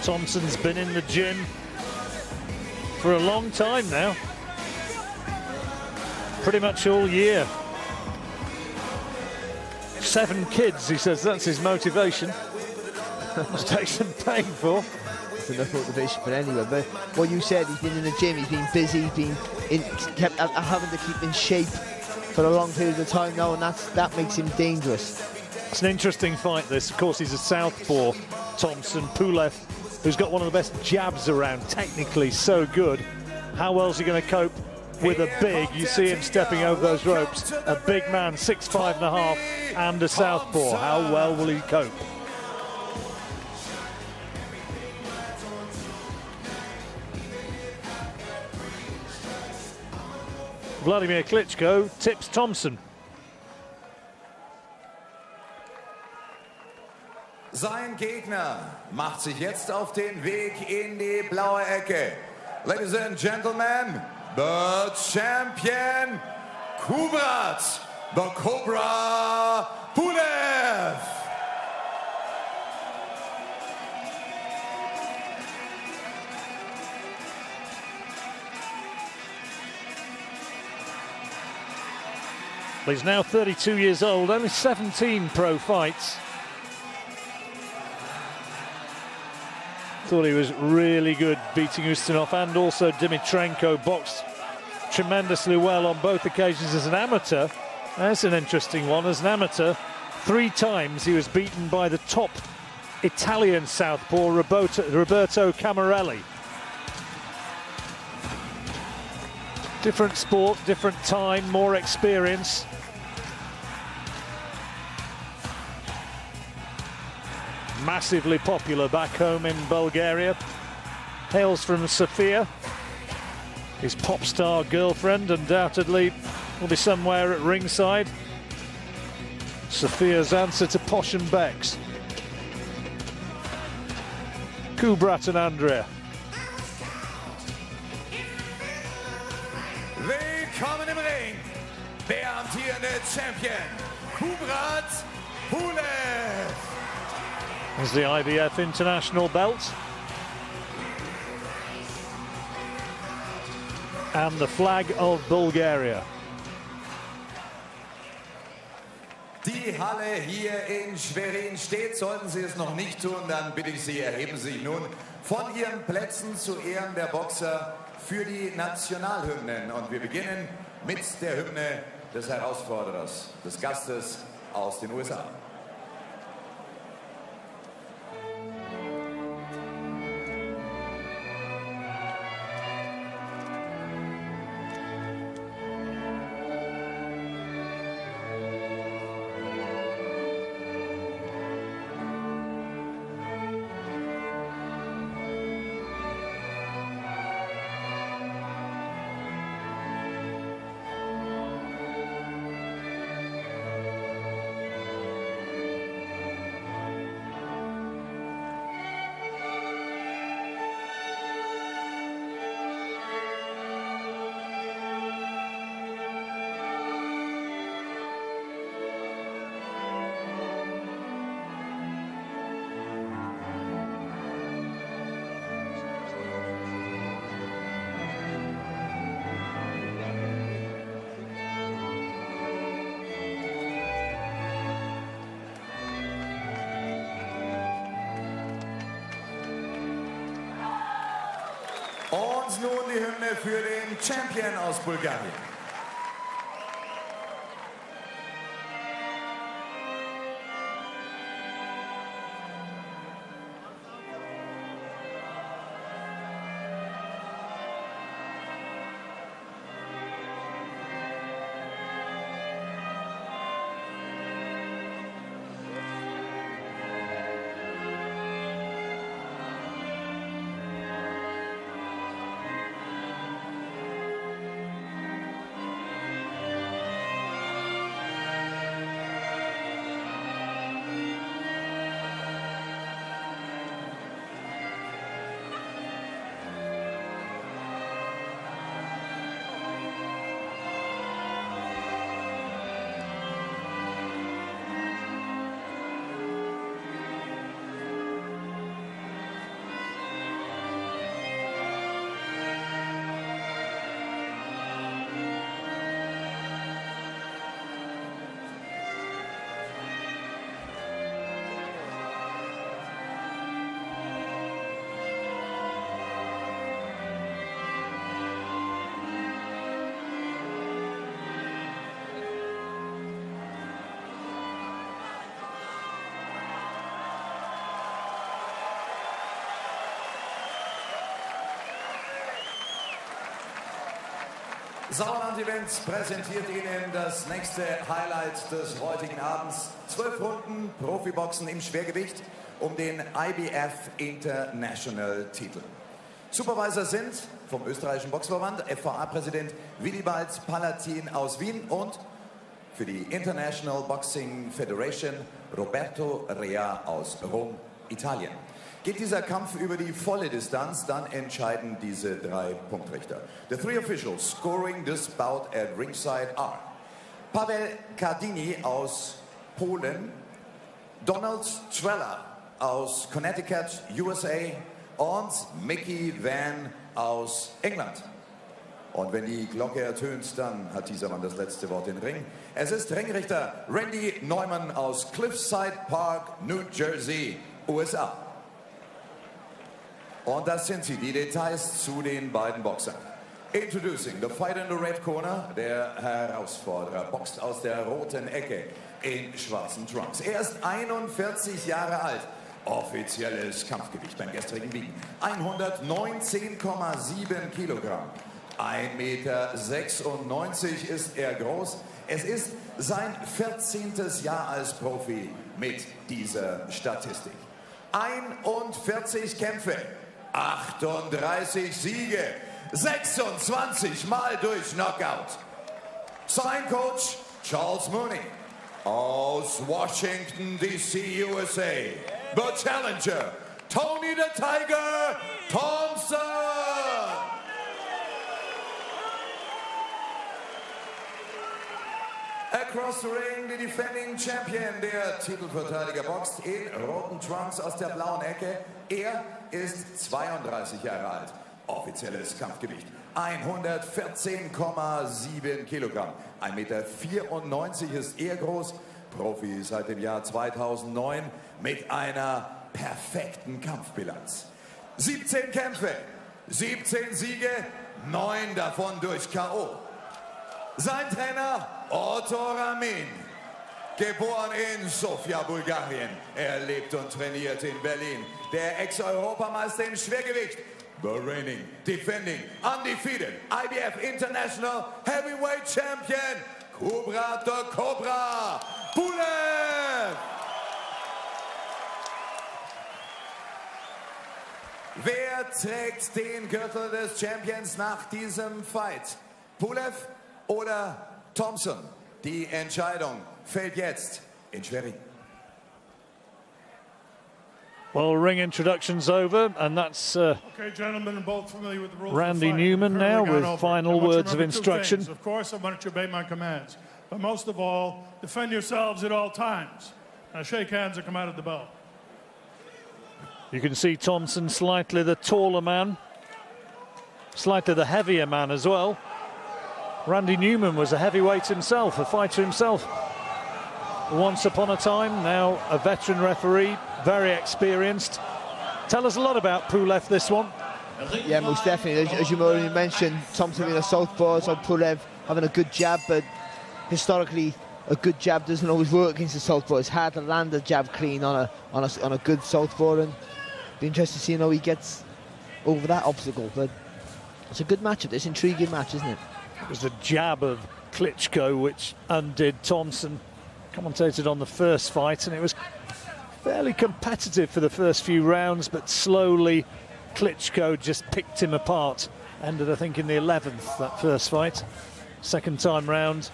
Thompson's been in the gym for a long time now. Pretty much all year. 7 kids, he says that's his motivation. Must take some pain for. It's enough motivation for anyone. But what you said, he's been in the gym, he's been busy, he's been kept having to keep in shape for a long period of time now, and that makes him dangerous. It's an interesting fight, this. Of course, he's a southpaw, Thompson. Pulev, who's got one of the best jabs around, technically so good. How well is he going to cope with a big, you see him stepping over those ropes, a big man, 6'5.5", and a southpaw. How well will he cope? Vladimir Klitschko tips Thompson. Sein Gegner macht sich jetzt auf den Weg in die blaue Ecke. Ladies and gentlemen, the champion, Kubrat, the Cobra Pulev. He's now 32 years old, only 17 pro fights. Thought he was really good beating Ustinov, and also Dimitrenko boxed tremendously well on both occasions as an amateur. That's an interesting one. As an amateur, 3 times he was beaten by the top Italian southpaw, Roberto Camarelli. Different sport, different time, more experience. Massively popular back home in Bulgaria. Hails from Sofia. His pop star girlfriend undoubtedly will be somewhere at ringside. Sofia's answer to Posh and Bex. Kubrat and Andrea. Willkommen im Ring, der amtierende Champion, Kubrat Pulev. As the IBF International belt. And the flag of Bulgaria. Die Halle hier in Schwerin steht. Sollten Sie es noch nicht tun, dann bitte ich Sie, erheben Sie sich nun von Ihren Plätzen zu Ehren der Boxer für die Nationalhymnen. Und wir beginnen mit der Hymne des Herausforderers, des Gastes aus den USA. Und nun die Hymne für den Champion aus Bulgarien. Sauerland-Event präsentiert Ihnen das nächste Highlight des heutigen Abends. 12 Runden Profiboxen im Schwergewicht um den IBF International Titel. Supervisor sind vom österreichischen Boxverband FVA-Präsident Willibald Palatin aus Wien und für die International Boxing Federation Roberto Rea aus Rom, Italien. Geht dieser Kampf über die volle Distanz, dann entscheiden diese 3 Punktrichter. The 3 officials scoring this bout at ringside are Paweł Kardini aus Polen, Donald Zweller aus Connecticut, USA und Mickey Van aus England. Und wenn die Glocke ertönt, dann hat dieser Mann das letzte Wort im Ring. Es ist Ringrichter Randy Neumann aus Cliffside Park, New Jersey, USA. Und das sind sie, die Details zu den beiden Boxern. Introducing the fighter in the red corner, der Herausforderer, boxt aus der roten Ecke in schwarzen Trunks. Er ist 41 Jahre alt, offizielles Kampfgewicht beim gestrigen Wiegen 119,7 Kilogramm. 1,96 Meter ist er groß. Es ist sein 14. Jahr als Profi mit dieser Statistik. 41 Kämpfe, 38 Siege, 26 Mal durch Knockout. Sein Coach Charles Mooney aus Washington DC, USA. The Challenger Tony the Tiger Thompson. Across the ring, the defending champion, der Titelverteidiger, boxt in roten Trunks aus der blauen Ecke. Er ist 32 Jahre alt. Offizielles Kampfgewicht 114,7 Kilogramm. 1,94 Meter ist er groß. Profi seit dem Jahr 2009 mit einer perfekten Kampfbilanz. 17 Kämpfe, 17 Siege, 9 davon durch K.O. Sein Trainer Otto Ramin, geboren in Sofia, Bulgarien. Er lebt und trainiert in Berlin. Der Ex-Europameister im Schwergewicht, the reigning, defending, undefeated IBF International Heavyweight Champion, Kubrat Cobra Pulev. Wer trägt den Gürtel des Champions nach diesem Fight? Pulev oder Thompson? Die Entscheidung fällt jetzt in Schwerin. Well, ring introduction's over, and that's okay, gentlemen, and both familiar with the rules Randy Newman now with final words of instruction. Of course, I want you to obey my commands, but most of all, defend yourselves at all times. Now shake hands and come out of the bell. You can see Thompson slightly the taller man, slightly the heavier man as well. Randy Newman was a heavyweight himself, a fighter himself. Once upon a time, now a veteran referee, very experienced. Tell us a lot about Pulev, this one. Yeah, most definitely. As you already mentioned, Thompson being a southpaw, so Pulev having a good jab, but historically, a good jab doesn't always work against a southpaw. It's hard to land a jab clean on a good southpaw, and be interested to see how he gets over that obstacle. But it's a good matchup. This intriguing match, isn't it? It was the jab of Klitschko which undid Thompson. Commentated on the first fight, and it was fairly competitive for the first few rounds, but slowly Klitschko just picked him apart. Ended, I think, in the 11th, that first fight. Second time round,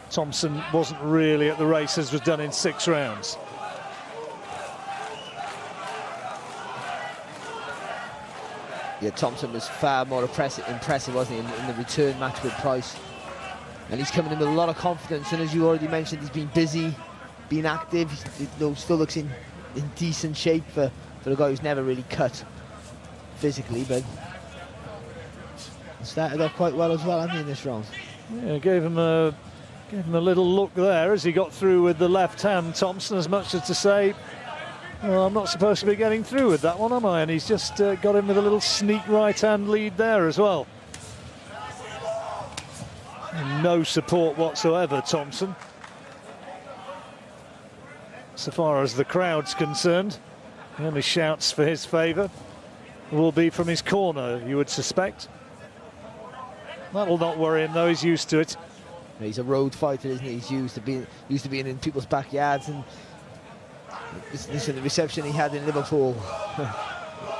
Thompson wasn't really at the races, was done in 6 rounds. Yeah, Thompson was far more impressive, wasn't he, in the return match with Price. And he's coming in with a lot of confidence, and as you already mentioned, he's been busy, been active. He still looks in decent shape for a guy who's never really cut physically, but started off quite well as well, hasn't he, in this round? Yeah, gave him a little look there as he got through with the left hand, Thompson, as much as to say, well, I'm not supposed to be getting through with that one, am I? And he's just got him with a little sneak right hand lead there as well. No support whatsoever, Thompson. So far as the crowd's concerned, the only shouts for his favour will be from his corner, you would suspect. That'll not worry him, though. He's used to it. He's a road fighter, isn't he? He's used to being in people's backyards, and listen, the reception he had in Liverpool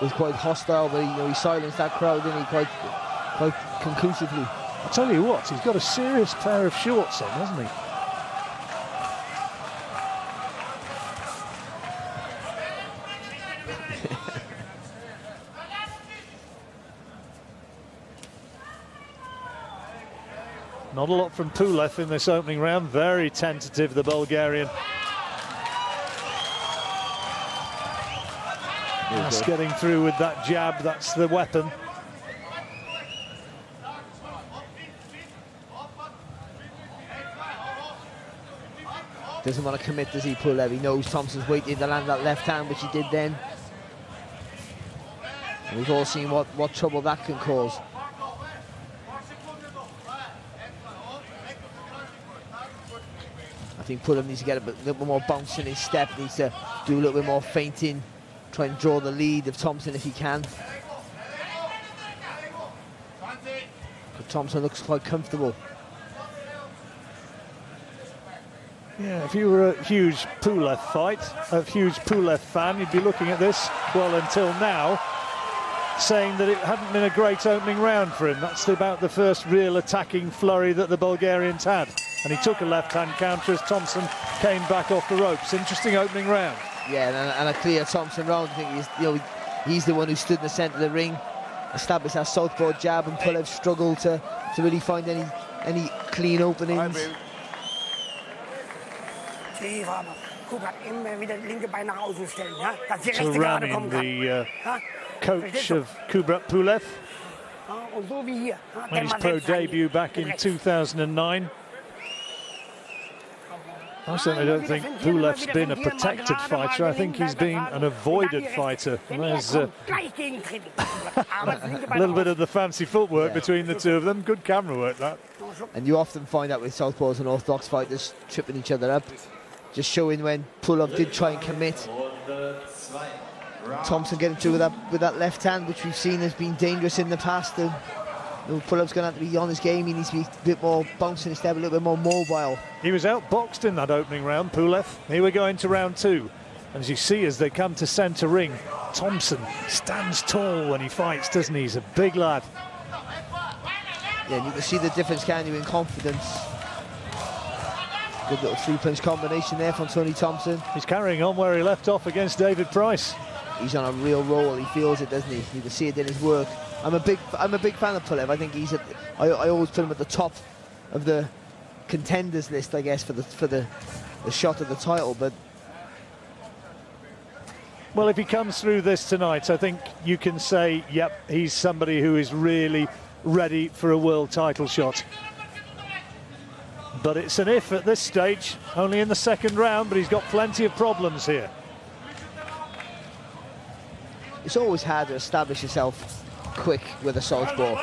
was quite hostile, but he silenced that crowd, didn't he, quite conclusively. I'll tell you what, he's got a serious pair of shorts on, hasn't he? Not a lot from Pulev in this opening round. Very tentative, the Bulgarian. Just getting through with that jab. That's the weapon. Doesn't want to commit, does he, Pulev? He knows Thompson's waiting to land that left hand, which he did then. And we've all seen what trouble that can cause. I think Pulev needs to get a little bit more bounce in his step, needs to do a little bit more feinting, try and draw the lead of Thompson if he can. But Thompson looks quite comfortable. Yeah, if you were a huge Pulev fan, you'd be looking at this, well, until now, saying that it hadn't been a great opening round for him. That's about the first real attacking flurry that the Bulgarians had. And he took a left-hand counter as Thompson came back off the ropes. Interesting opening round. Yeah, and a clear Thompson round. I think he's the one who stood in the centre of the ring, established that southpaw jab, and Pulev struggled to really find any clean openings. Ramin, the coach of Kubrat Pulev, made his pro debut back in 2009. I certainly don't think Pulev's been a protected fighter. I think he's been an avoided fighter. And there's a little bit of the fancy footwork between the two of them. Good camera work, that. And you often find that with southpaws and orthodox fighters tripping each other up. Just showing when Pulev did try and commit. Thompson getting through with that left hand, which we've seen has been dangerous in the past. Pulev's going to have to be on his game. He needs to be a bit more bouncing his step, a little bit more mobile. He was outboxed in that opening round, Pulev. Here we go into round two. And as you see, as they come to centre ring, Thompson stands tall when he fights, doesn't he? He's a big lad. Yeah, and you can see the difference, can you, in confidence. Good little three-punch combination there from Tony Thompson. He's carrying on where he left off against David Price. He's on a real roll. He feels it, doesn't he? You can see it in his work. I'm a big fan of Pulev. I think he's I always put him at the top of the contenders list, I guess, for the shot at the title. But well, if he comes through this tonight, I think you can say, yep, he's somebody who is really ready for a world title shot. But it's an if at this stage, only in the second round, but he's got plenty of problems here. It's always hard to establish yourself quick with a southpaw,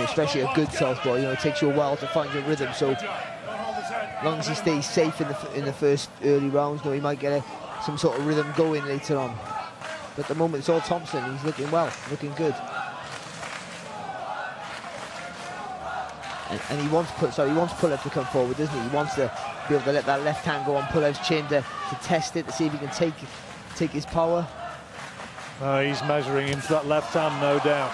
especially a good southpaw. It takes you a while to find your rhythm. So, as long as he stays safe in the first early rounds, he might get some sort of rhythm going later on. But at the moment, it's all Thompson. He's looking well, looking good. And he wants Pulev to come forward, doesn't he? He wants to be able to let that left hand go on Pulev's chin to test it, to see if he can take his power. He's measuring into that left hand, no doubt.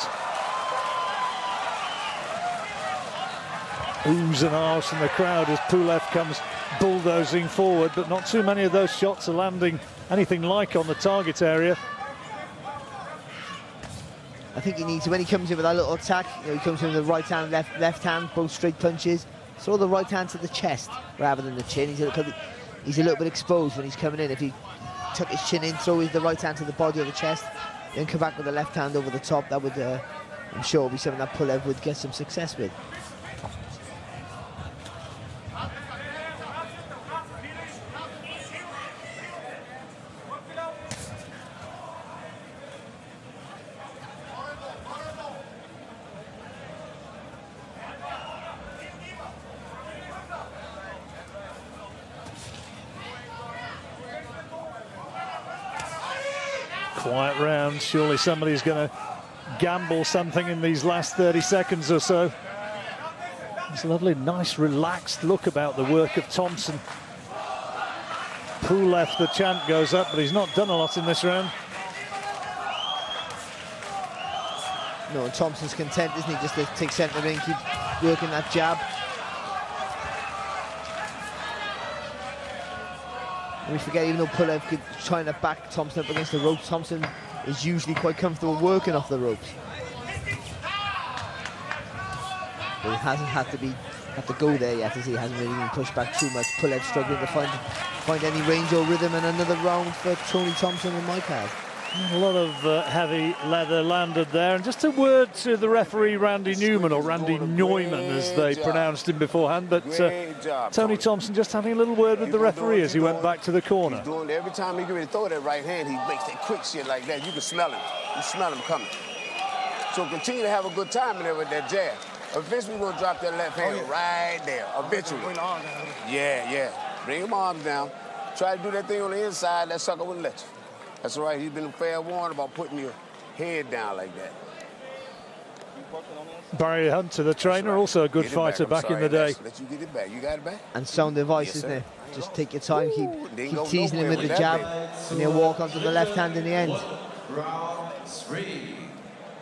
Oohs and ahs from the crowd as Pulev comes bulldozing forward, but not too many of those shots are landing anything like on the target area. I think he needs to, when he comes in with that little attack, he comes in with the right hand, left hand, both straight punches. Throw the right hand to the chest rather than the chin. He's a little bit exposed when he's coming in. If he tuck his chin in, throw the right hand to the body or the chest, then come back with the left hand over the top, that would, I'm sure, be something that Pulev would get some success with. Quiet round. Surely somebody's going to gamble something in these last 30 seconds or so. It's a lovely, nice, relaxed look about the work of Thompson. Pulev, the chant goes up, but he's not done a lot in this round. No, and Thompson's content, isn't he, just to take centre ring, keep working that jab. And we forget, even though Pulev could trying to back Thompson up against the ropes, Thompson is usually quite comfortable working off the ropes. But he hasn't had to go there yet, as he hasn't really been pushed back too much. Pulev struggling to find any range or rhythm, and another round for Tony Thompson in my card. A lot of heavy leather landed there, and just a word to the referee Randy Newman, or Randy Neumann as they pronounced him beforehand, but Tony Thompson just having a little word with the referee as he went back to the corner. Every time he get ready to throw that right hand, he makes that quick shit like that. You can smell him. You smell him coming. So continue to have a good time in there with that jab. Eventually we're gonna drop that left hand right there. Eventually. Yeah. Bring him arms down. Try to do that thing on the inside, that sucker wouldn't let you. That's all right, he's been fair warned about putting your head down like that. Barry Hunter, the trainer, also a good fighter back in the day. Let you get it back. You got it back? And sound advice, isn't it? Just take your time, keep teasing him with the jab, and he'll walk onto the left hand in the end.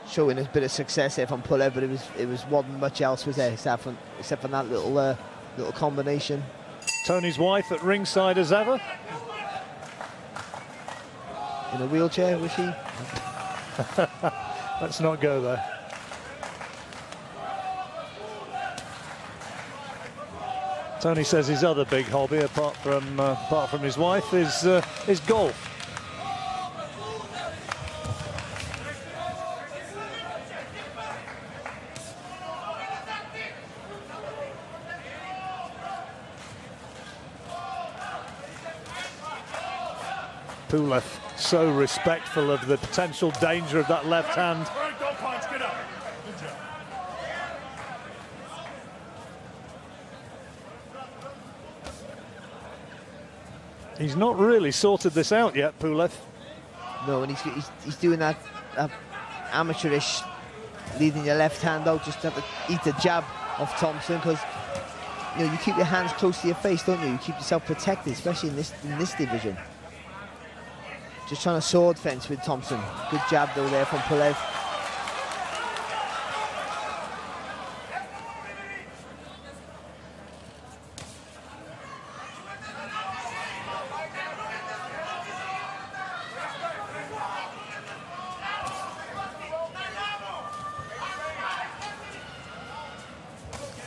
Showing a bit of success here from Pulev, but it wasn't much else was there except for that little combination. Tony's wife at ringside as ever. In a wheelchair, was she? Let's not go there. Tony says his other big hobby, apart from his wife, is golf. Pulev so respectful of the potential danger of that left hand. He's not really sorted this out yet, Pulev. No, and he's doing that amateurish, leading your left hand out, just to have to eat a jab off Thompson, because you keep your hands close to your face, don't you? You keep yourself protected, especially in this division. Just trying to sword fence with Thompson. Good jab though there from Pulev.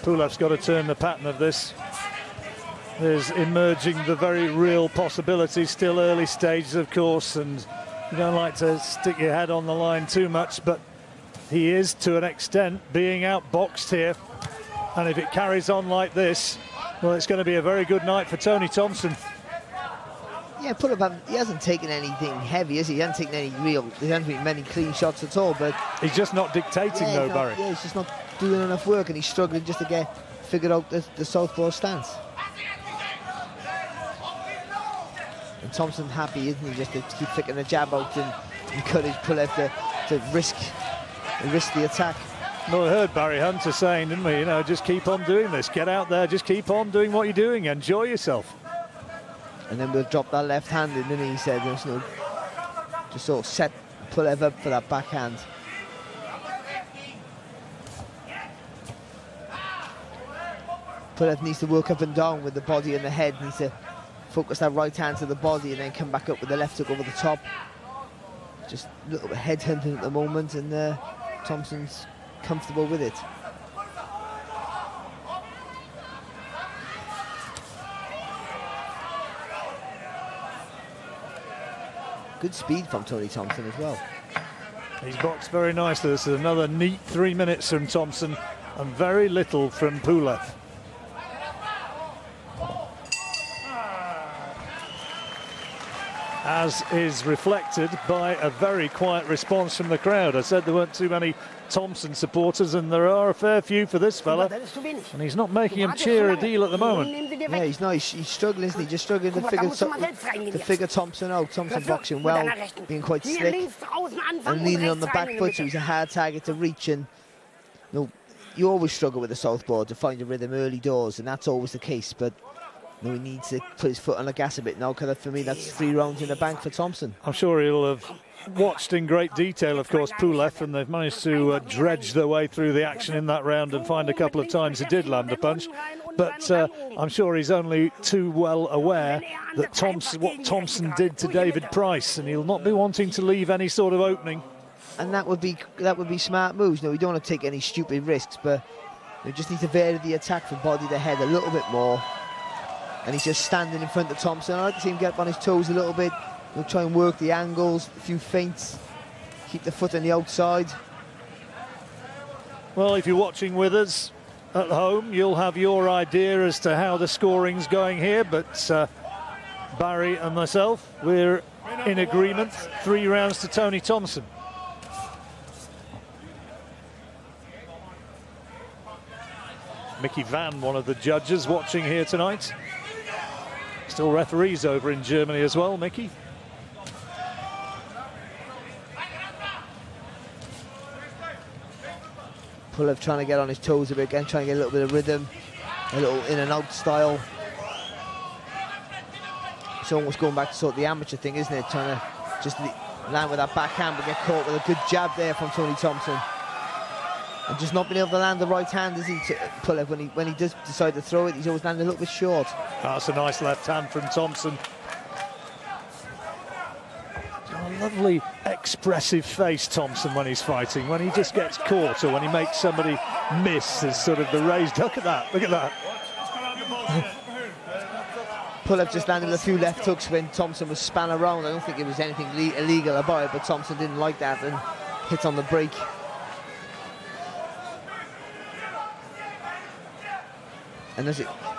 Pulev's got to turn the pattern of this. There's emerging the very real possibility, still early stages, of course, and you don't like to stick your head on the line too much, but he is, to an extent, being outboxed here. And if it carries on like this, well, it's going to be a very good night for Tony Thompson. Yeah, Pulev, he hasn't taken anything heavy, has he? He hasn't taken there hasn't been many clean shots at all, but... He's just not dictating, though, Barry. Yeah, he's just not doing enough work, and he's struggling just to figure out the southpaw stance. And Thompson happy, isn't he, just to keep flicking the jab out and encourage Pulev to risk the attack. Well, I heard Barry Hunter saying, didn't we, just keep on doing this, get out there, just keep on doing what you're doing, enjoy yourself. And then we'll drop that left hand in, didn't he? He said, just sort of set Pulev up for that backhand. Pulev needs to work up and down with the body and the head, needs to focus that right hand to the body and then come back up with the left hook over the top. Just a little bit head hunting at the moment, and Thompson's comfortable with it. Good speed from Tony Thompson as well. He's boxed very nicely. This is another neat 3 minutes from Thompson and very little from Pulev. As is reflected by a very quiet response from the crowd. I said there weren't too many Thompson supporters, and there are a fair few for this fella. And he's not making him cheer a deal at the moment. Yeah, he's not. He's struggling, isn't he? Just struggling to figure Thompson out. Thompson boxing well, being quite slick, and leaning on the back foot, so he's a hard target to reach. And you always struggle with the southpaw to find a rhythm early doors, and that's always the case. But you know, he needs to put his foot on the gas a bit now, because for me, that's 3 rounds in the bank for Thompson. I'm sure he'll have watched in great detail, of course, Pulev, and they've managed to dredge their way through the action in that round and find a couple of times he did land a punch. But I'm sure he's only too well aware that what Thompson did to David Price, and he'll not be wanting to leave any sort of opening. And that would be smart moves. No, we don't want to take any stupid risks, but we just need to vary the attack from body to head a little bit more. And he's just standing in front of Thompson. I like to see him get up on his toes a little bit. He'll try and work the angles, a few feints, keep the foot on the outside. Well, if you're watching with us at home, you'll have your idea as to how the scoring's going here, but Barry and myself, we're in agreement. 3 rounds to Tony Thompson. Mickey Van, one of the judges watching here tonight. Still referees over in Germany as well, Mickey. Pulev trying to get on his toes a bit again, trying to get a little bit of rhythm, a little in and out style. It's almost going back to sort of the amateur thing, isn't it? Trying to just land with that backhand, but get caught with a good jab there from Tony Thompson. And just not being able to land the right hand, is he, Pulev, when he does decide to throw it, he's always landing a little bit short. That's a nice left hand from Thompson. A lovely expressive face, Thompson, when he's fighting. When he just gets caught or when he makes somebody miss, is sort of the raised. Look at that, look at that. Pulev just landed with a few left hooks when Thompson was span around. I don't think it was anything illegal about it, but Thompson didn't like that and hit on the break. And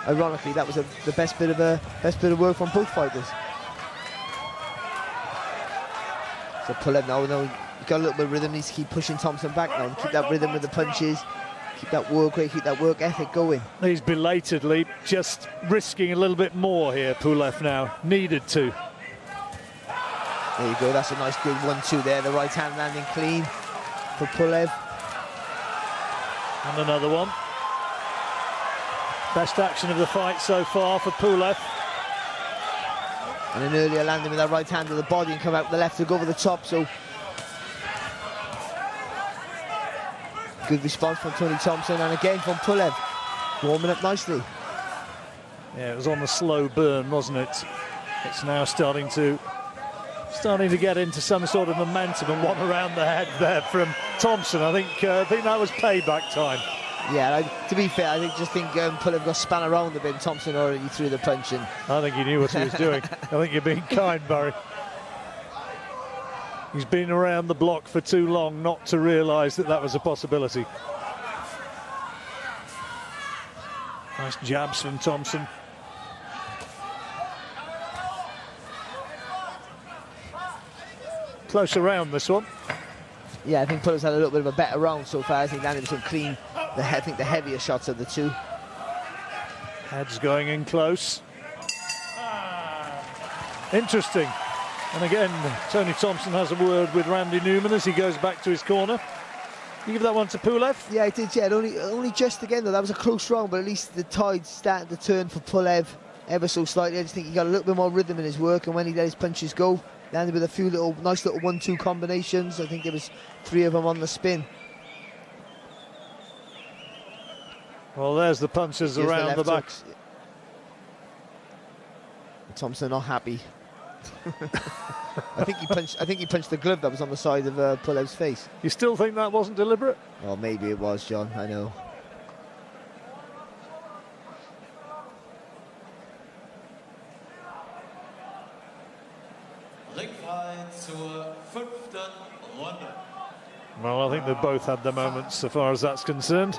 ironically, that was the best bit of work from both fighters. So Pulev now, he's got a little bit of rhythm, needs to keep pushing Thompson back now and keep that rhythm with the punches, keep that work rate, keep that work ethic going. He's belatedly just risking a little bit more here, Pulev now, needed to. There you go, that's a nice good 1-2 there, the right hand landing clean for Pulev. And another one. Best action of the fight so far for Pulev. And an earlier landing with that right hand to the body and come out with the left to go over the top, so good response from Tony Thompson, and again from Pulev, warming up nicely. Yeah, it was on the slow burn, wasn't it? It's now starting to get into some sort of momentum, and one around the head there from Thompson. I think that was payback time. Yeah, to be fair, I just think Pulev got spun around a bit, and Thompson already threw the punch in. I think he knew what he was doing. I think you're being kind, Barry. He's been around the block for too long not to realise that was a possibility. Nice jabs from Thompson. Close around this one. Yeah, I think Pulev's had a little bit of a better round so far. I think landed some clean, I think the heavier shots of the two. Head's going in close. Interesting. And again, Tony Thompson has a word with Randy Newman as he goes back to his corner. You give that one to Pulev? Yeah, I did, yeah. Only just again, though. That was a close round, but at least the tide's starting to turn for Pulev ever so slightly. I just think he got a little bit more rhythm in his work, and when he let his punches go, landed with a few nice little 1-2 combinations. I think there was 3 of them on the spin. Well, there's the punches around the back. Thompson not happy. I think he punched the glove that was on the side of Pulev's face. You still think that wasn't deliberate? Well, maybe it was, John. I know. Well, I think they both had their moments so far as that's concerned.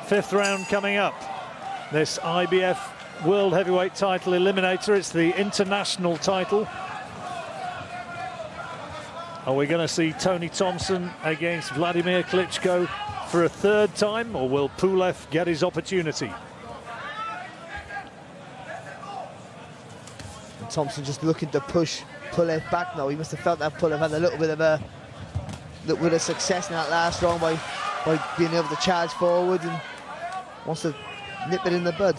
Fifth round coming up. This IBF World Heavyweight Title Eliminator. It's the international title. Are we going to see Tony Thompson against Vladimir Klitschko for a third time, or will Pulev get his opportunity? And Thompson just looking to push Pulev back now. He must have felt that Pulev had a little bit of a look with a success in that last round by being able to charge forward and wants to nip it in the bud.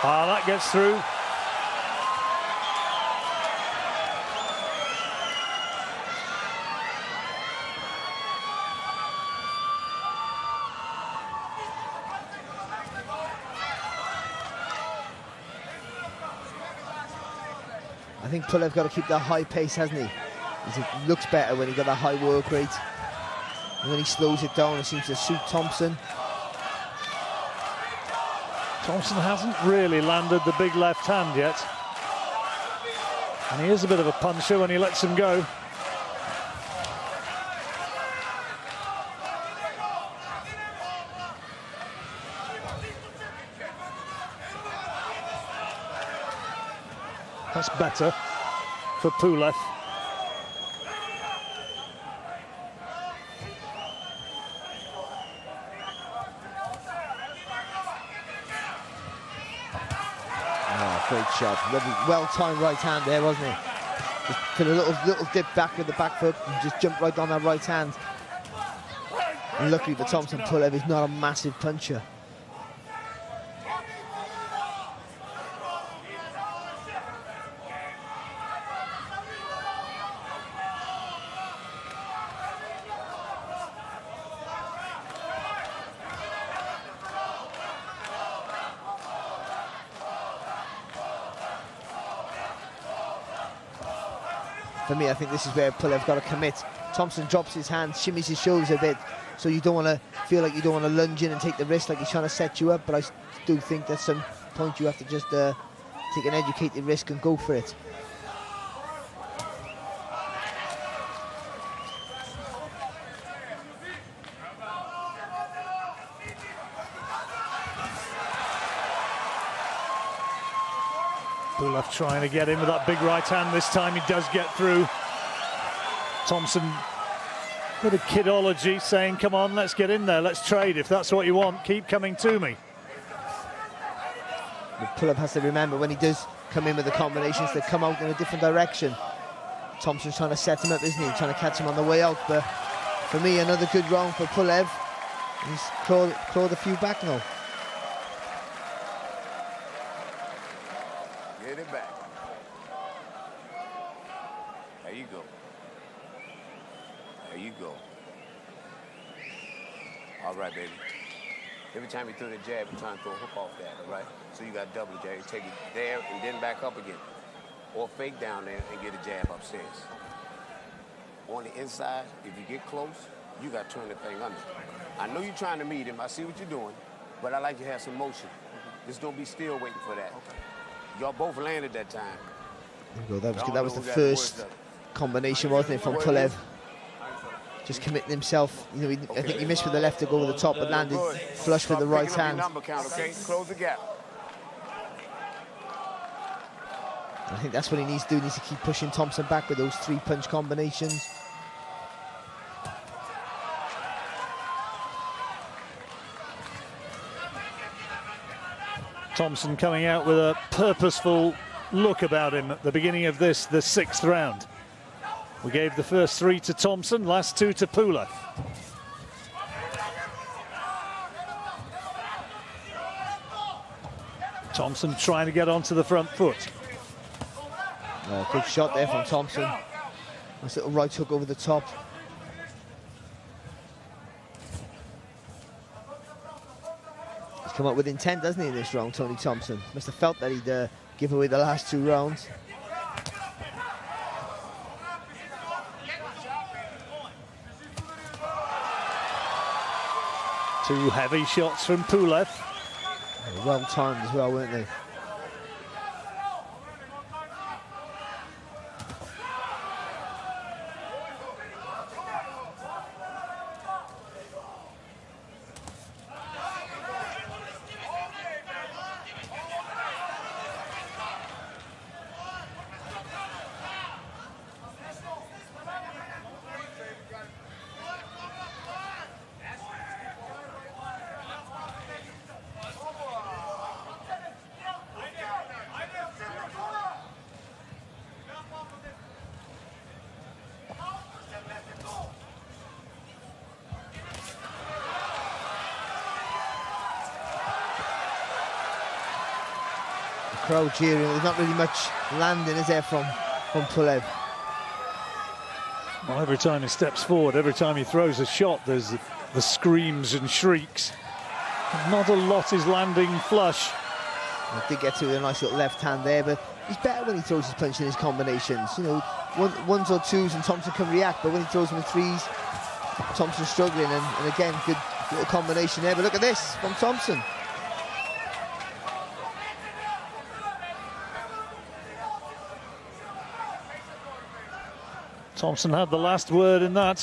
Ah, that gets through. I think Pulev's got to keep that high pace, hasn't he? He looks better when he got that high work rate. And when he slows it down, it seems to suit Thompson. Thompson hasn't really landed the big left hand yet. And he is a bit of a puncher when he lets him go. That's better for Pulev. Great shot. Well-timed right hand there, wasn't it? Just put a little dip back with the back foot and just jump right on that right hand. And luckily for Thompson, Pulev is not a massive puncher. For me, I think this is where Pulev got to commit. Thompson drops his hands, shimmies his shoulders a bit, so you don't want to feel like you don't want to lunge in and take the risk like he's trying to set you up. But I do think at some point you have to just take an educated risk and go for it. Pulev trying to get in with that big right hand this time. He does get through. Thompson, bit of kidology, saying, come on, let's get in there, let's trade. If that's what you want, keep coming to me. But Pulev has to remember when he does come in with the combinations, they come out in a different direction. Thompson's trying to set him up, isn't he? Trying to catch him on the way out. But for me, another good round for Pulev. He's clawed a few back now. Get it back. There you go. There you go. All right, baby. Every time you throw the jab, you're trying to throw a hook off that, all right? So you got double jab. You take it there and then back up again. Or fake down there and get a jab upstairs. On the inside, if you get close, you got to turn the thing under. I know you're trying to meet him. I see what you're doing. But I like you to have some motion. Just don't be still waiting for that. Okay. Y'all both landed that time. There you go. That was the first combination, wasn't it, from Pulev? Just committing himself. You know, I think he missed with the left to go over the top, but landed flush with the right hand. Close the gap. I think that's what he needs to do. He needs to keep pushing Thompson back with those 3-punch combinations. Thompson coming out with a purposeful look about him at the beginning of this, the 6th round. We gave the first 3 to Thompson, last 2 to Pulev. Thompson trying to get onto the front foot. Oh, good shot there from Thompson. Nice little right hook over the top. He's come up with intent, doesn't he, in this round, Tony Thompson? Must have felt that he'd give away the last 2 rounds. Two heavy shots from Pulev. Well timed as well, weren't they? crowd cheering. There's not really much landing, is there, from Pulev? Well, every time he steps forward, every time he throws a shot, there's the screams and shrieks. Not a lot is landing flush. I did get to a nice little left hand there, but he's better when he throws his punch in his combinations. You know, ones or twos and Thompson can react, but when he throws them in threes, Thompson's struggling, and again, good little combination there. But look at this from Thompson. Thompson had the last word in that.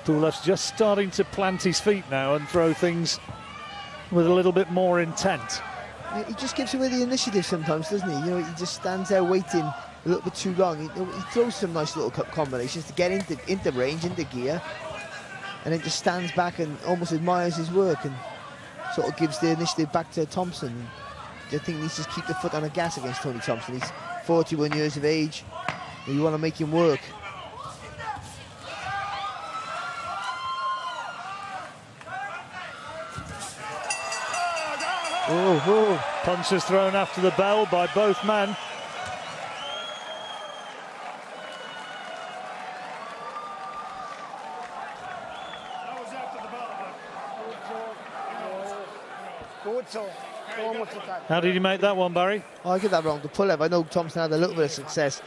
Pulev's just starting to plant his feet now and throw things with a little bit more intent. He just gives away the initiative sometimes, doesn't he? You know, he just stands there waiting a little bit too long. He throws some nice little combinations to get into range, into gear, and then just stands back and almost admires his work and sort of gives the initiative back to Thompson. I think he needs to keep the foot on the gas against Tony Thompson. He's 41 years of age. You want to make him work. Punches thrown after the bell by both men. How did you make that one, Barry? Oh, I get that wrong to Pulev. I know Thompson had a little bit of success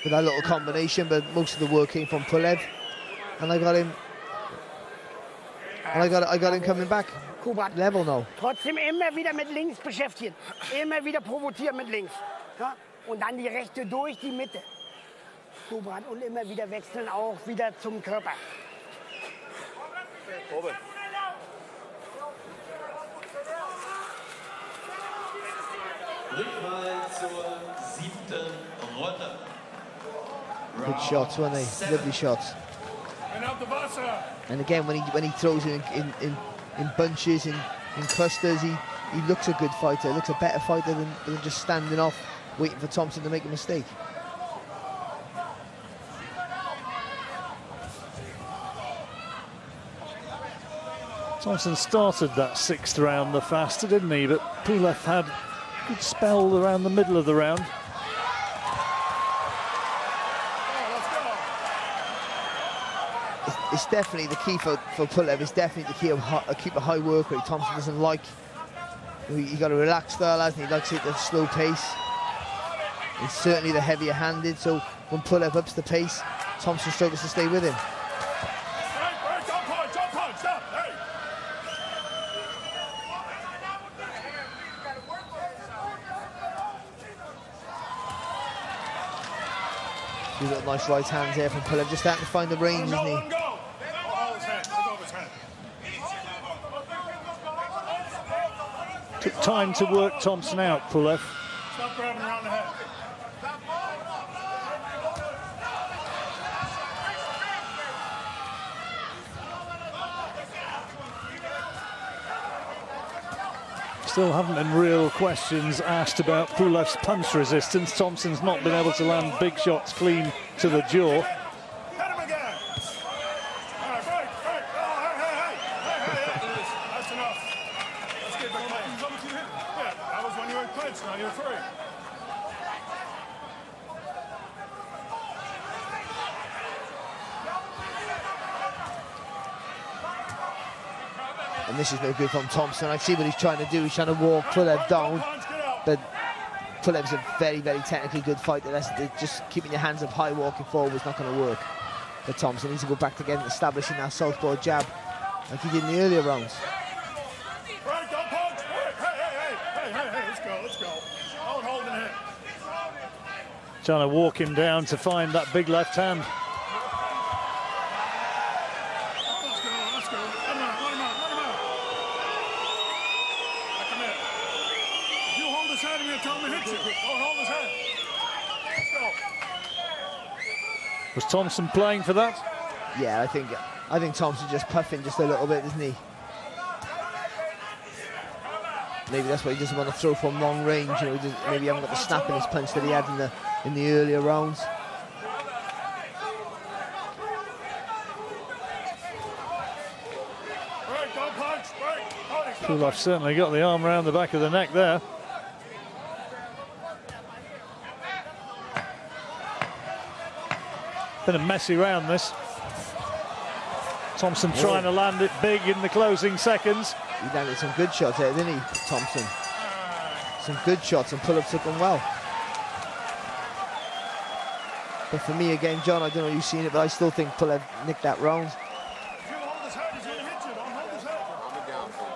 with that little combination, but most of the work came from Pulev, and I got him. And I got him coming back. Kubrat, level now. Trotzdem immer wieder mit links beschäftigen. Immer wieder provozieren mit links. Ja? Und dann die rechte durch die Mitte. Kubrat, und immer wieder wechseln auch wieder zum Körper. Good shots, weren't they? Lovely shots. And again, when he throws it in bunches, in clusters, he looks a good fighter. Looks a better fighter than just standing off, waiting for Thompson to make a mistake. Thompson started that sixth round the faster, didn't he? But Pulev had a good spell around the middle of the round. It's definitely the key for Pulev. It's definitely the key of keep a high work rate. Thompson doesn't like. He got a relaxed style, hasn't he? He likes it at a slow pace. He's certainly the heavier handed. So when Pulev ups the pace, Thompson struggles to stay with him. He's got nice right hands here from Pulev, just starting to find the range, isn't he? Took time to work Thompson out, Pulev. Stop grabbing around the head. Still haven't been real questions asked about Pulev's punch resistance. Thompson's not been able to land big shots clean to the jaw. Hit him again. All right, break. Oh, hey. That's enough. Let's get back playing. Yeah, that was when you were clinched, now you're free. And this is no good from Thompson. I see what he's trying to do. He's trying to walk Pulev down. But Pulev's a very, very technically good fighter. That's just keeping your hands up high, walking forward is not going to work. But Thompson needs to go back to getting establishing that southpaw jab like he did in the earlier rounds. Right, don't punch. Hey, let's go. Don't hold him here. Trying to walk him down to find that big left hand. Let's go. Let him out. If you hold his head, I'm going to tell him to hit you. Don't hold his head. Let's go. Was Thompson playing for that? Yeah, I think Thompson's just puffing just a little bit, isn't he? Maybe that's why he doesn't want to throw from long range. You know, maybe he hasn't got the snap in his punch that he had in the earlier rounds. Pulev certainly got the arm around the back of the neck there. Been a messy round, this. Thompson trying to land it big in the closing seconds. He landed some good shots there, didn't he, Thompson? Some good shots, and Pulev took them well. But for me, again, John, I don't know if you've seen it, but I still think Pulev nicked that round. If you hold his head, he's going to hit you. Don't hold his head. Calm it down, Phil.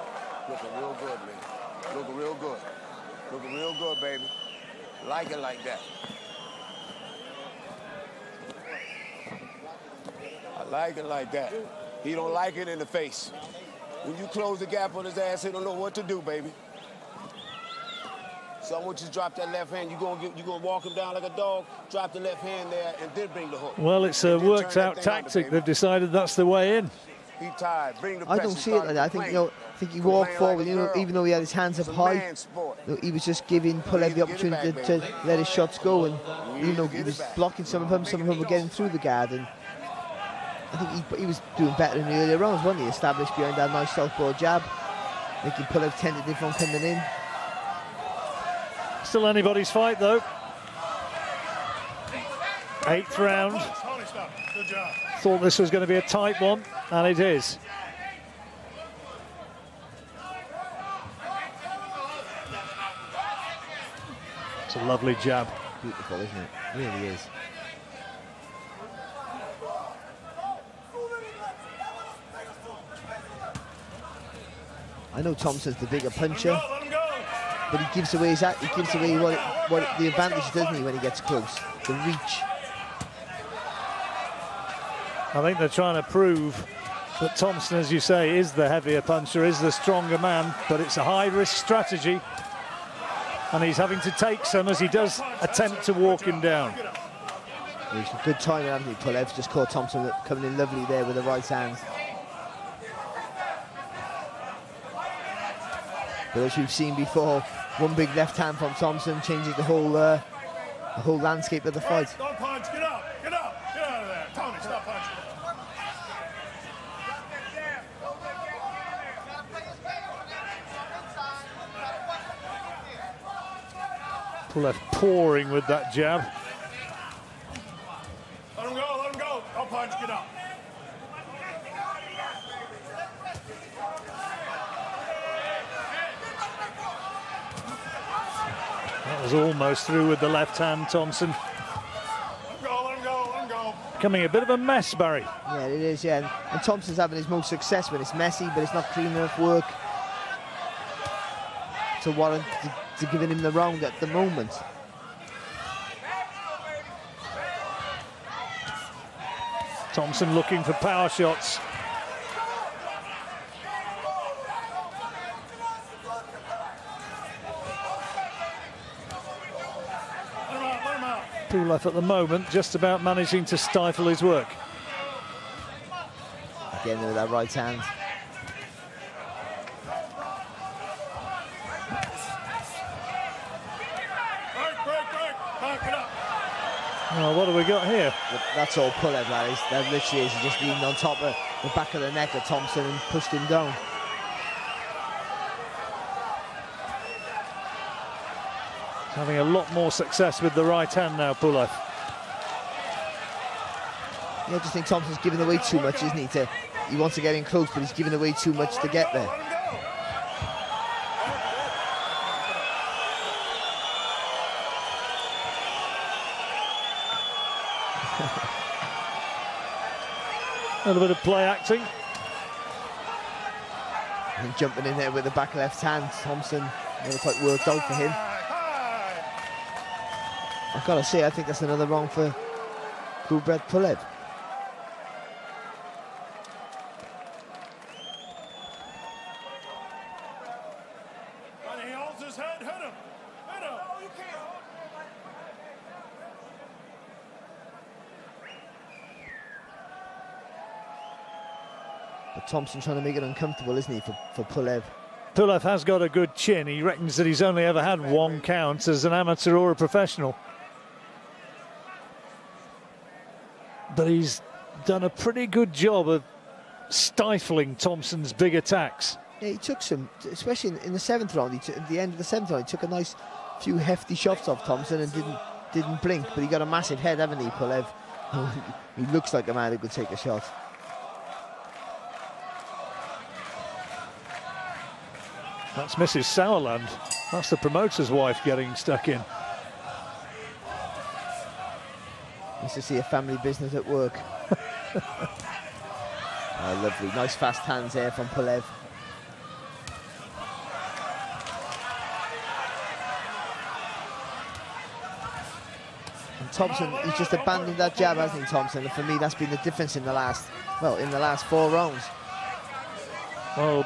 Looking real good, man. Looking real good. Looking real good, baby. Like it like that. I like it like that. He don't like it in the face. When you close the gap on his ass, he don't know what to do, baby. So I want you to drop that left hand. You're gonna walk him down like a dog, drop the left hand there, and then bring the hook. Well, it's a worked-out tactic. They've decided that's the way in. He tired. Bring the I don't see it like that. I think, I think he walked forward, even though he had his hands up high. He was just giving Pulev the opportunity to let his shots go, and he was blocking some of them were getting through the guard, and I think he was doing better in the earlier rounds, wasn't he? Established behind that nice southpaw jab, making Pulev tentative on coming in. Still anybody's fight, though. 8th round. Good job. Thought this was going to be a tight one, and it is. It's a lovely jab. Beautiful, isn't it? It really is. I know Thompson's the bigger puncher, but he gives away the advantage, doesn't he, when he gets close? The reach. I think they're trying to prove that Thompson, as you say, is the heavier puncher, is the stronger man, but it's a high-risk strategy, and he's having to take some as he does attempt to walk him down. He's a good timing, hasn't he, Pulev? Just caught Thompson coming in lovely there with the right hand. But as we've seen before, one big left hand from Thompson changes the whole landscape of the fight. Don't punch. Get up. Get up. Get out of there. Tony, stop punching. Pulev pouring with that jab. Let him go. Let him go. Don't punch. Get up. That was almost through with the left hand, Thompson. Let him go. Let him go. Let him go. Becoming a bit of a mess, Barry. Yeah, it is, yeah. And Thompson's having his most success when it's messy, but it's not clean enough work to warrant to giving him the round at the moment. Thompson looking for power shots. Pulev at the moment just about managing to stifle his work. Again with that right hand. Oh, what have we got here? That's all Pulev, that literally is. He just leaned on top of the back of the neck of Thompson and pushed him down. Having a lot more success with the right hand now, Pulev. Yeah, I just think Thompson's giving away too much, isn't he? He wants to get in close, but he's giving away too much to get there. A little bit of play acting. And jumping in there with the back left hand, Thompson never quite worked out for him. I've got to say, I think that's another wrong for Kubrat Pulev. When he holds his head, hit him. Hit him. Oh, you can't. But Thompson trying to make it uncomfortable, isn't he, for Pulev? Pulev has got a good chin. He reckons that he's only ever had one count as an amateur or a professional. But he's done a pretty good job of stifling Thompson's big attacks. Yeah, he took some, especially in the 7th round. At the end of the 7th round, he took a nice few hefty shots off Thompson and didn't blink. But he got a massive head, haven't he, Pulev? He looks like a man who could take a shot. That's Mrs. Sauerland. That's the promoter's wife getting stuck in. Nice to see a family business at work. Oh, lovely. Nice fast hands there from Pulev. And Thompson, he's just abandoned that jab, hasn't he, Thompson? And for me, that's been the difference in the last 4 rounds. Well,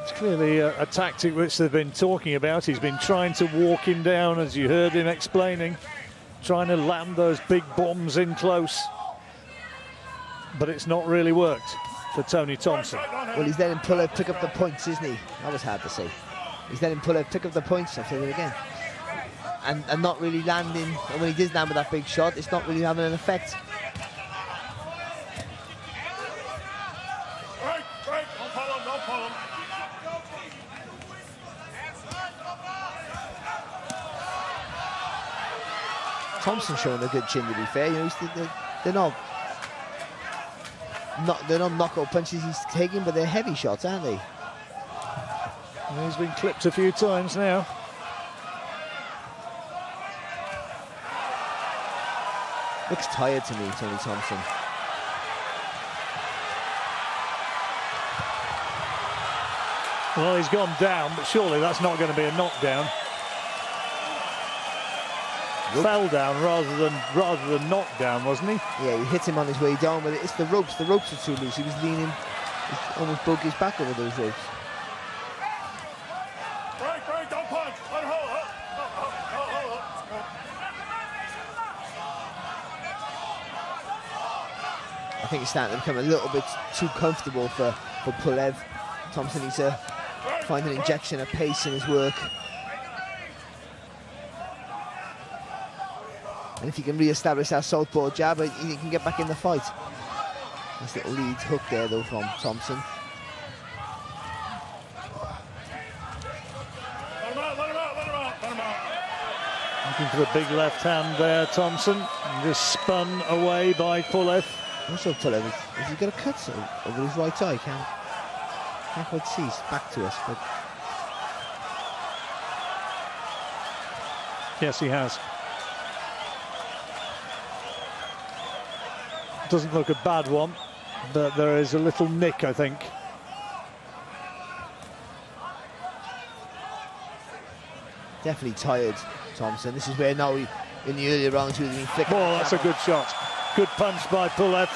it's clearly a tactic which they've been talking about. He's been trying to walk him down, as you heard him explaining, trying to land those big bombs in close. But it's not really worked for Tony Thompson. Well, he's letting Pulev pick up the points, isn't he? That was hard to say. He's letting Pulev pick up the points, I'll say it again. And not really landing, and when he does land with that big shot, it's not really having an effect. Thompson showing a good chin, to be fair. You know, they're not knockout punches he's taking, but they're heavy shots, aren't they? And he's been clipped a few times now. Looks tired to me, Tony Thompson. Well, he's gone down, but surely that's not going to be a knockdown. Fell down rather than knocked down, wasn't he? Yeah, he hit him on his way down, but it's the ropes. The ropes are too loose. He was leaning, he almost broke his back over those ropes. Break, don't punch. Let him hold. I think it's starting to become a little bit too comfortable for Pulev. Thompson needs to find an injection of pace in his work. And if he can re-establish that southpaw jab, he can get back in the fight. Nice little lead hook there, though, from Thompson. Let him out. Looking for a big left hand there, Thompson. And just spun away by Pulev. Also, Pulev, has he got a cut over his right eye? Can't quite see. He's back to us, but yes, he has. Doesn't look a bad one, but there is a little nick, I think. definitely tired, Thompson. This is where now in the earlier rounds he would have been flicking. Oh, that's a good shot. Good punch by Pulev,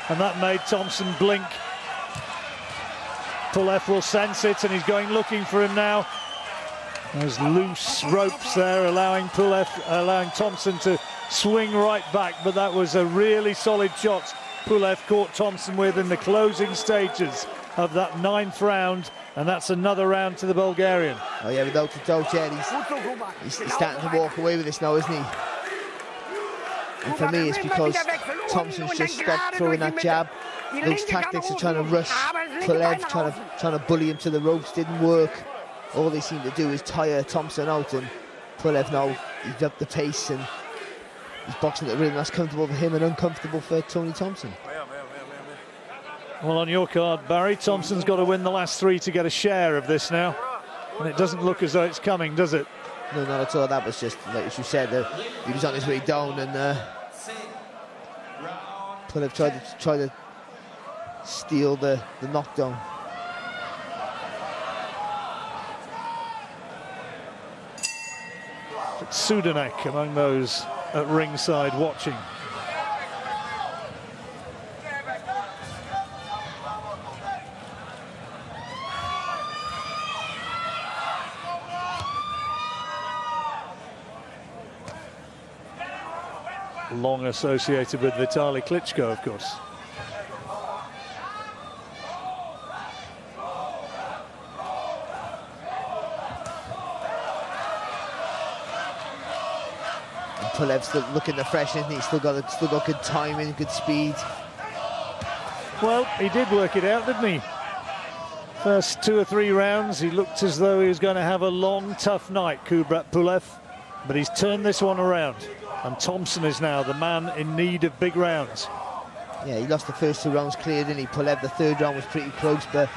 and that made Thompson blink. Pulev will sense it, and he's going looking for him now. There's loose ropes there, allowing Thompson to swing right back, but that was a really solid shot Pulev caught Thompson with in the closing stages of that 9th round, and that's another round to the Bulgarian. Oh yeah, without a doubt, yeah, he's starting to walk away with this now, isn't he? And for me, it's because Thompson's just stopped throwing that jab. Those tactics of trying to rush Pulev, trying to bully him to the ropes, didn't work. All they seem to do is tire Thompson out, and Pulev now, he's up the pace and he's boxing at a rhythm that's comfortable for him and uncomfortable for Tony Thompson. Well, on your card, Barry, Thompson's got to win the last 3 to get a share of this now. And it doesn't look as though it's coming, does it? No, not at all. That was just, like as you said, he was on his way down, and Pulev tried to steal the knockdown. Sudanek among those at ringside watching. Long associated with Vitaly Klitschko, of course. Pulev's still looking the fresh, isn't he? Still got good timing, good speed. Well, he did work it out, didn't he? First 2 or 3 rounds, he looked as though he was going to have a long, tough night, Kubrat Pulev, but he's turned this one around, and Thompson is now the man in need of big rounds. Yeah, he lost the first 2 rounds clear, didn't he? Pulev, the 3rd round was pretty close, but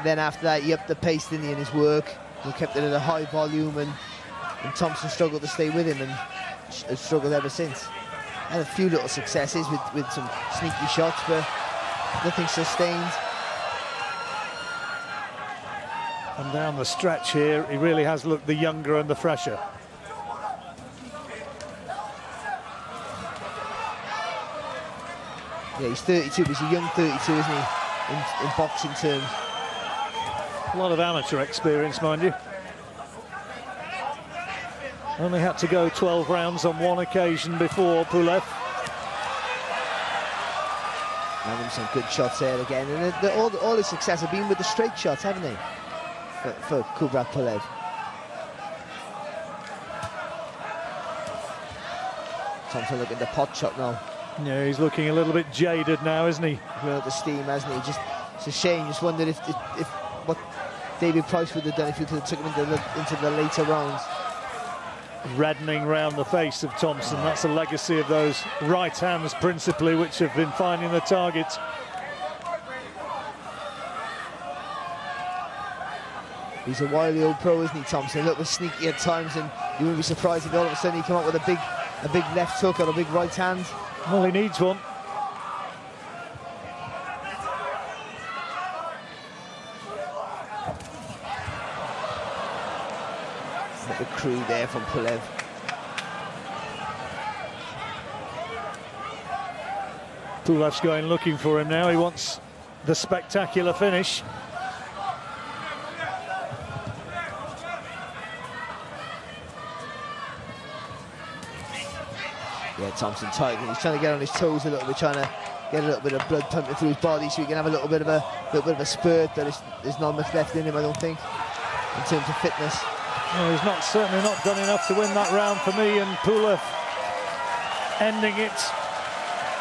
then after that, he upped the pace, didn't he, in his work. He kept it at a high volume, and Thompson struggled to stay with him, and has struggled ever since. Had a few little successes with some sneaky shots, but nothing sustained. And down the stretch here, he really has looked the younger and the fresher. Yeah, he's 32, but he's a young 32, isn't he, in boxing terms. A lot of amateur experience, mind you. Only had to go 12 rounds on one occasion before, Pulev. Having some good shots there again, and all his success have been with the straight shots, haven't they? For Kubrat Pulev. Thompson looking at the pot shot now. Yeah, he's looking a little bit jaded now, isn't he? Running out the steam, hasn't he? It's a shame. Just wondered if what David Price would have done if he could have took him into the later rounds. Reddening round the face of Thompson. That's a legacy of those right hands, principally, which have been finding the target. He's a wily old pro, isn't he, Thompson? A little bit sneaky at times, and you wouldn't be surprised if all of a sudden he come up with a big left hook or a big right hand. Well, he needs one. The crew there from Pulev. Pulev's going looking for him now. He wants the spectacular finish. Yeah, Thompson tight. He's trying to get on his toes a little bit, trying to get a little bit of blood pumping through his body, so he can have a little bit of a spurt. But there's not much left in him, I don't think, in terms of fitness. Well, he's certainly not done enough to win that round for me, and Pulev ending it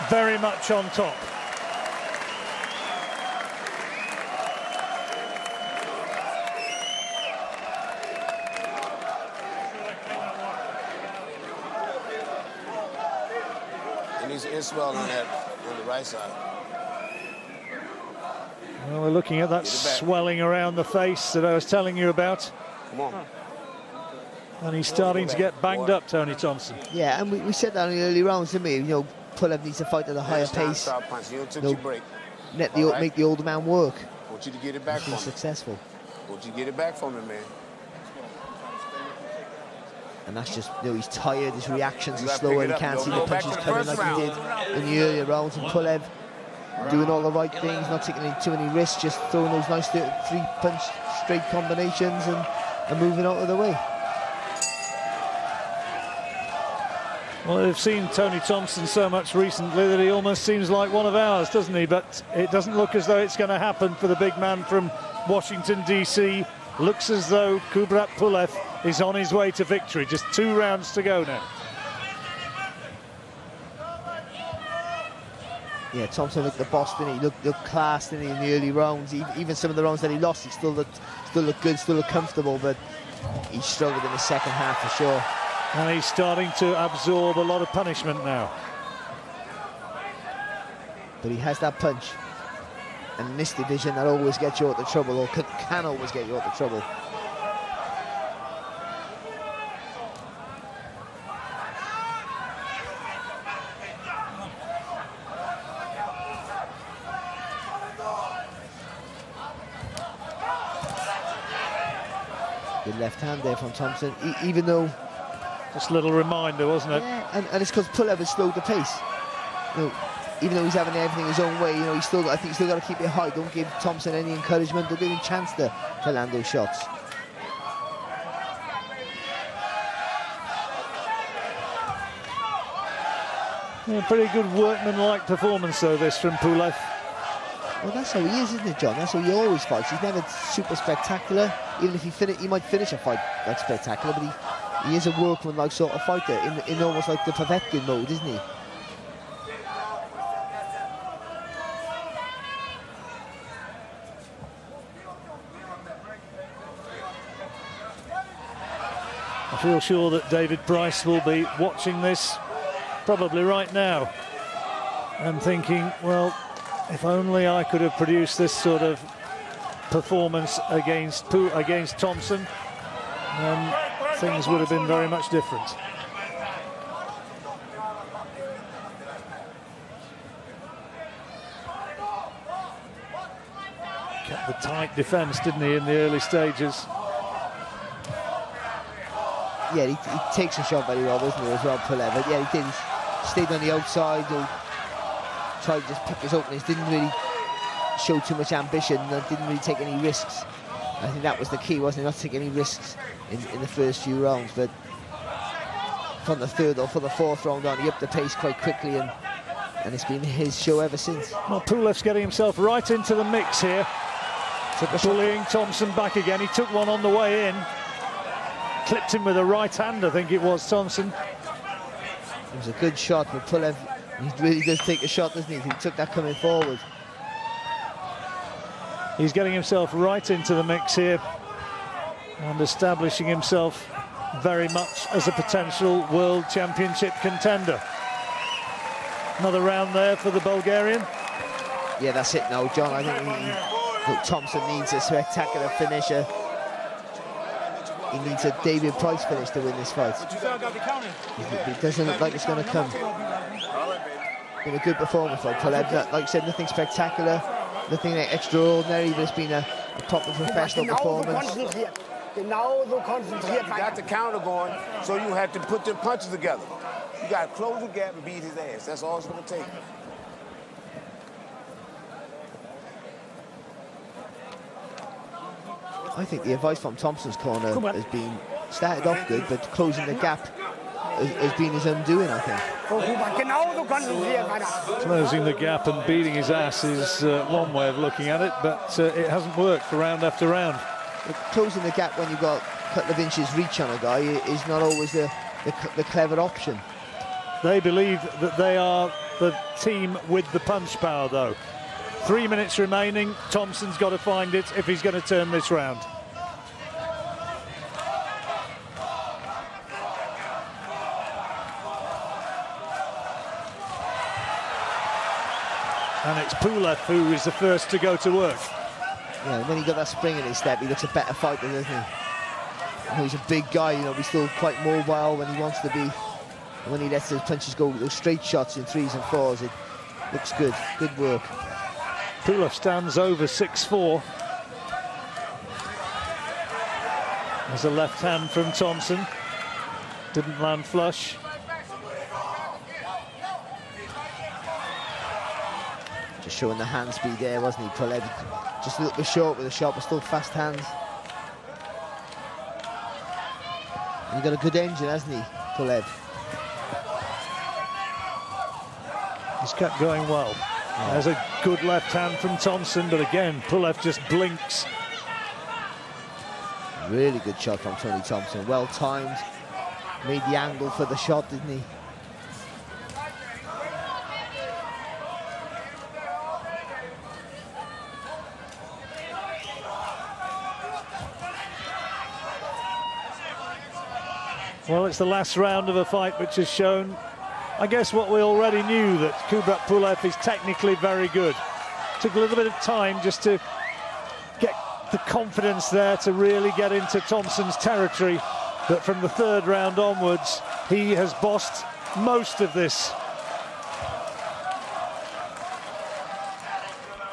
very much on top. And he's swelling on the right side. Well, we're looking at that swelling around the face that I was telling you about. Come on. And he's starting to get banged up, Tony Thompson. Yeah, and we said that in the early rounds, didn't we? You know, Pulev needs to fight at a higher pace. Make the older man work. I want you to get it back from me. Successful. I want you to get it back from me, man. And that's just, you know, he's tired, his reactions are slower, he can't see the punches coming like he did in the earlier rounds. And Pulev doing all the right things, not taking too many risks, just throwing those nice 3-punch straight combinations and moving out of the way. Well, they've seen Tony Thompson so much recently that he almost seems like one of ours, doesn't he? But it doesn't look as though it's going to happen for the big man from Washington, D.C. Looks as though Kubrat Pulev is on his way to victory. Just 2 rounds to go now. Yeah, Thompson looked the boss, didn't he? Looked class, didn't he, in the early rounds. Even some of the rounds that he lost, he still looked good, still looked comfortable, but he struggled in the second half for sure. And he's starting to absorb a lot of punishment now. But he has that punch. And in this division, that always gets you out of trouble, or can always get you out of trouble. Good left hand there from Thompson, even though... Just a little reminder, wasn't it? Yeah, and it's because Pulev has slowed the pace. You know, even though he's having everything his own way, you know, I think he's still got to keep it high. Don't give Thompson any encouragement. Don't give him a chance to land those shots. Yeah, pretty good workman-like performance, though, this from Pulev. Well, that's how he is, isn't it, John? That's how he always fights. He's never super spectacular. Even if he might finish a fight like spectacular, but he is a workman-like sort of fighter in almost like the Povetkin mode, isn't he? I feel sure that David Price will be watching this probably right now and thinking, well, if only I could have produced this sort of performance against Thompson, then things would have been very much different. Kept the tight defence, didn't he, in the early stages? Yeah, he takes a shot very well, doesn't he, as well, Pulev? But yeah, he did. He stayed on the outside, or tried to just pick his openings, didn't really show too much ambition, didn't really take any risks. I think that was the key, wasn't it? Not take any risks in the first few rounds, but from the third or for the fourth round on, he upped the pace quite quickly, and it's been his show ever since. Well, Pulev's getting himself right into the mix here, bullying Thompson back again. He took one on the way in, clipped him with a right hand, I think it was, Thompson. It was a good shot, but Pulev, he really does take a shot, doesn't he? He took that coming forward. He's getting himself right into the mix here and establishing himself very much as a potential World Championship contender. Another round there for the Bulgarian. Yeah, that's it now, John. I think Thompson needs a spectacular finisher. He needs a David Price finish to win this fight. It doesn't look like it's going to come. Been a good performance by Pulev. Like I said, nothing spectacular, nothing extraordinary, but it's been a proper professional performance. You got the counter going, so you had to put the punches together. You got to close the gap and beat his ass. That's all it's going to take. I think the advice from Thompson's corner has been started off good, but closing the gap has been his undoing, I think. Closing the gap and beating his ass is one way of looking at it, but it hasn't worked round after round. But closing the gap when you've got a couple of inches reach on a guy is not always the clever option. They believe that they are the team with the punch power, though. 3 minutes remaining. Thompson's got to find it if he's going to turn this round. And it's Pulev who is the first to go to work. Yeah, when he got that spring in his step, he looks a better fighter, doesn't he? I know he's a big guy, you know, but he's still quite mobile when he wants to be. And when he lets those punches go, those straight shots in 3s and 4s, it looks good. Good work. Pulev stands over 6'4". There's a left hand from Thompson. Didn't land flush. Just showing the hand speed there, wasn't he, Pulev? Just a little bit short with the shot, but still fast hands. And he's got a good engine, hasn't he, Pulev? He's kept going well. Yeah. There's a good left hand from Thompson, but again, Pulev just blinks. Really good shot from Tony Thompson, well timed. Made the angle for the shot, didn't he? Well, it's the last round of a fight which has shown, I guess, what we already knew, that Kubrat Pulev is technically very good. Took a little bit of time just to get the confidence there to really get into Thompson's territory, but from the third round onwards, he has bossed most of this.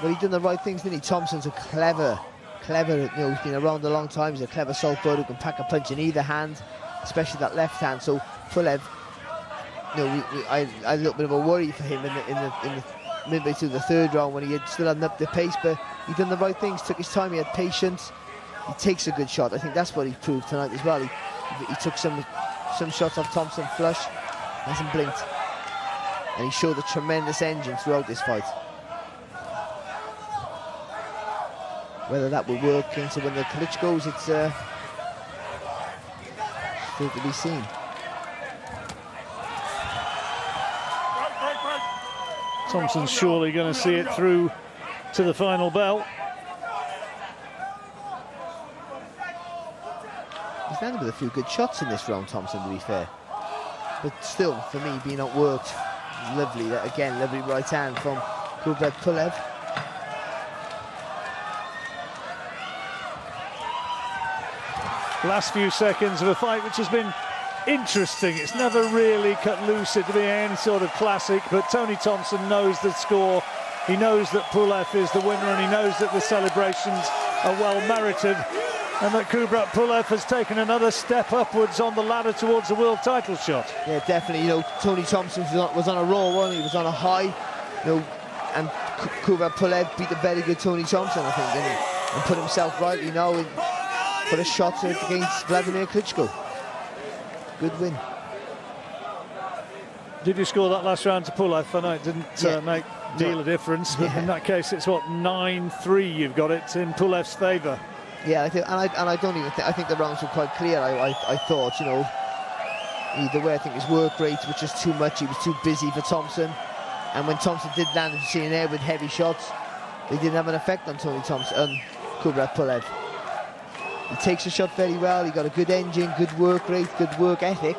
Well, he's done the right things, didn't he? Thompson's a clever, you know, he's been around a long time. He's a clever southpaw who can pack a punch in either hand, especially that left hand. So Pulev, you know, I had a little bit of a worry for him in the midway through the third round when he still hadn't upped the pace, but he done the right things, took his time, he had patience. He takes a good shot. I think that's what he proved tonight as well. He took some shots off Thompson flush, hasn't blinked, and he showed a tremendous engine throughout this fight. Whether that will work into when the Klitschko's, it's still to be seen. Thompson's surely going to see it through to the final bell. landed with a few good shots in this round, Thompson, to be fair. But still, for me, being outworked, lovely. Again, lovely right hand from Kubrat Pulev. Last few seconds of a fight which has been interesting. It's never really cut loose to be any sort of classic, but Tony Thompson knows the score. He knows that Pulev is the winner, and he knows that the celebrations are well merited, and that Kubrat Pulev has taken another step upwards on the ladder towards a world title shot. Yeah, definitely. You know, Tony Thompson was on a roll, wasn't he? He was on a high, you know, and Kubrat Pulev beat the very good Tony Thompson, I think, didn't he? And put himself right, you know, for a shot against Vladimir Klitschko. Good win. Did you score that last round to Pulev? I know it didn't make deal a difference, but in that case it's what, 9-3 you've got it in Pulev's favour. Yeah, I think, and I don't even think, I think the rounds were quite clear. I thought, you know, either way, I think his work rate was just too much. He was too busy for Thompson, and when Thompson did land in the air with heavy shots, they didn't have an effect on Tony Thompson, Kubrat Pulev. He takes the shot very well. He got a good engine, good work rate, good work ethic.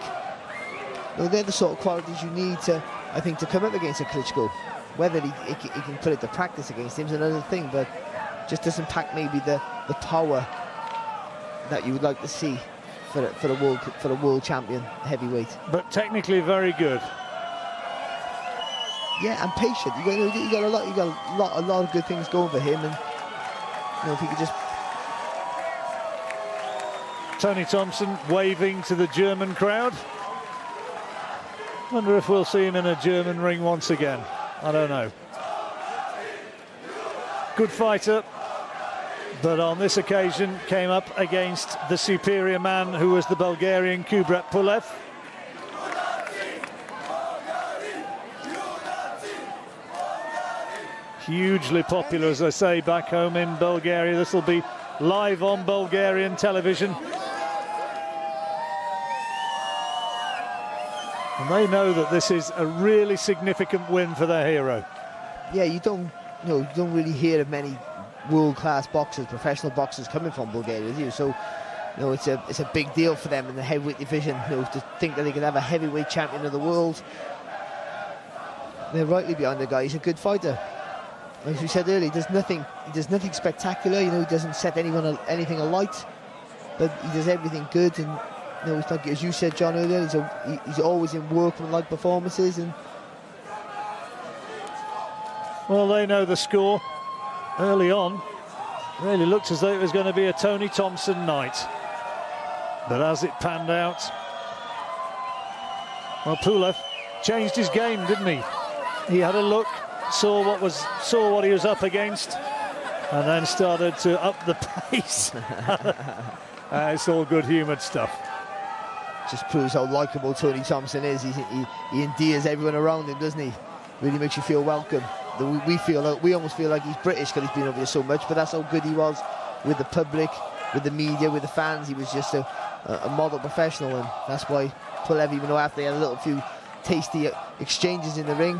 You know, they're the sort of qualities you need to, I think, to come up against a Klitschko. Whether he can put it to practice against him is another thing, but just doesn't pack maybe the power that you would like to see for the world champion heavyweight. But technically very good. Yeah, and patient. You got a lot of good things going for him, and you know, if he could just. Tony Thompson waving to the German crowd. Wonder if we'll see him in a German ring once again. I don't know. Good fighter, but on this occasion came up against the superior man, who was the Bulgarian Kubrat Pulev. Hugely popular, as I say, back home in Bulgaria. This will be live on Bulgarian television. And they know that this is a really significant win for their hero. Yeah, you don't really hear of many world-class boxers, professional boxers coming from Bulgaria, do you? So, you know, it's a big deal for them in the heavyweight division. You know, to think that they could have a heavyweight champion of the world. They're rightly behind the guy. He's a good fighter. As we said earlier, he does nothing spectacular. You know, he doesn't set anything alight, but he does everything good. And you know, it's like, as you said, John, earlier, he's always in workmanlike performances. And well, they know the score early on. Really looked as though it was going to be a Tony Thompson night, but as it panned out, well, Pulev changed his game, didn't he? He had a look, saw what he was up against, and then started to up the pace. It's all good-humoured stuff. Just proves how likeable Tony Thompson is. He endears everyone around him, doesn't he? Really makes you feel welcome. We almost feel like he's British because he's been over here so much, but that's how good he was with the public, with the media, with the fans. He was just a model professional, and that's why Pulev, even though after they had a little few tasty exchanges in the ring,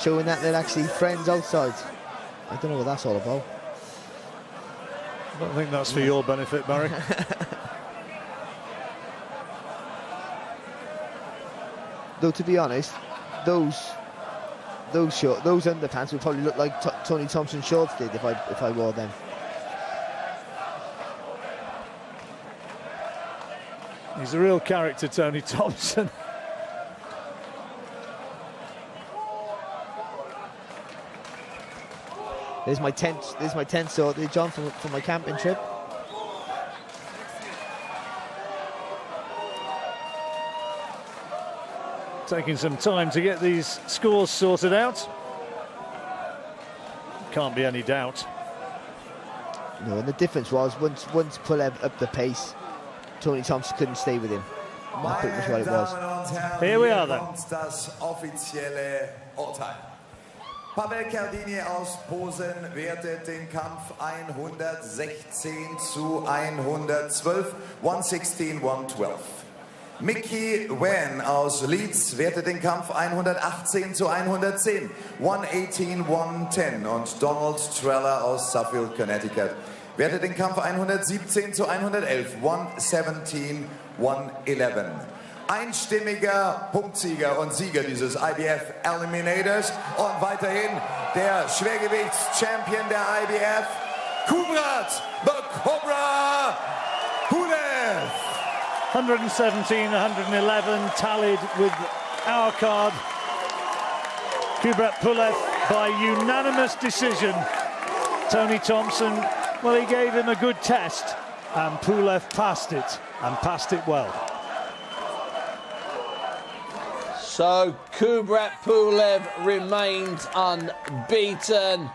showing that they're actually friends outside. I don't know what that's all about. I don't think that's for your benefit, Barry. Though, to be honest, those underpants would probably look like Tony Thompson's shorts did if I wore them. He's a real character, Tony Thompson. There's my tent sorted, John, for my camping trip. Taking some time to get these scores sorted out. Can't be any doubt. No, and the difference was once Pulev upped the pace, Tony Thompson couldn't stay with him. That's pretty much what it was. Here we are then. Das offizielle Urteil. Pavel Cardini aus Posen wertet den Kampf 116 zu 112, 116, 112. Mickey Wen aus Leeds wertet den Kampf 118 zu 110, 118, 110. Und Donald Treller aus Suffield, Connecticut wertet den Kampf 117 zu 111. 117, 111. Einstimmiger Punktsieger und Sieger dieses IBF Eliminators und weiterhin der Schwergewichts-Champion der IBF, Kubrat Cobra Pulev. 117, 111 tallied with our card. Kubrat Pulev by unanimous decision. Tony Thompson, well, he gave him a good test, and Pulev passed it, and passed it well. So Kubrat Pulev remains unbeaten.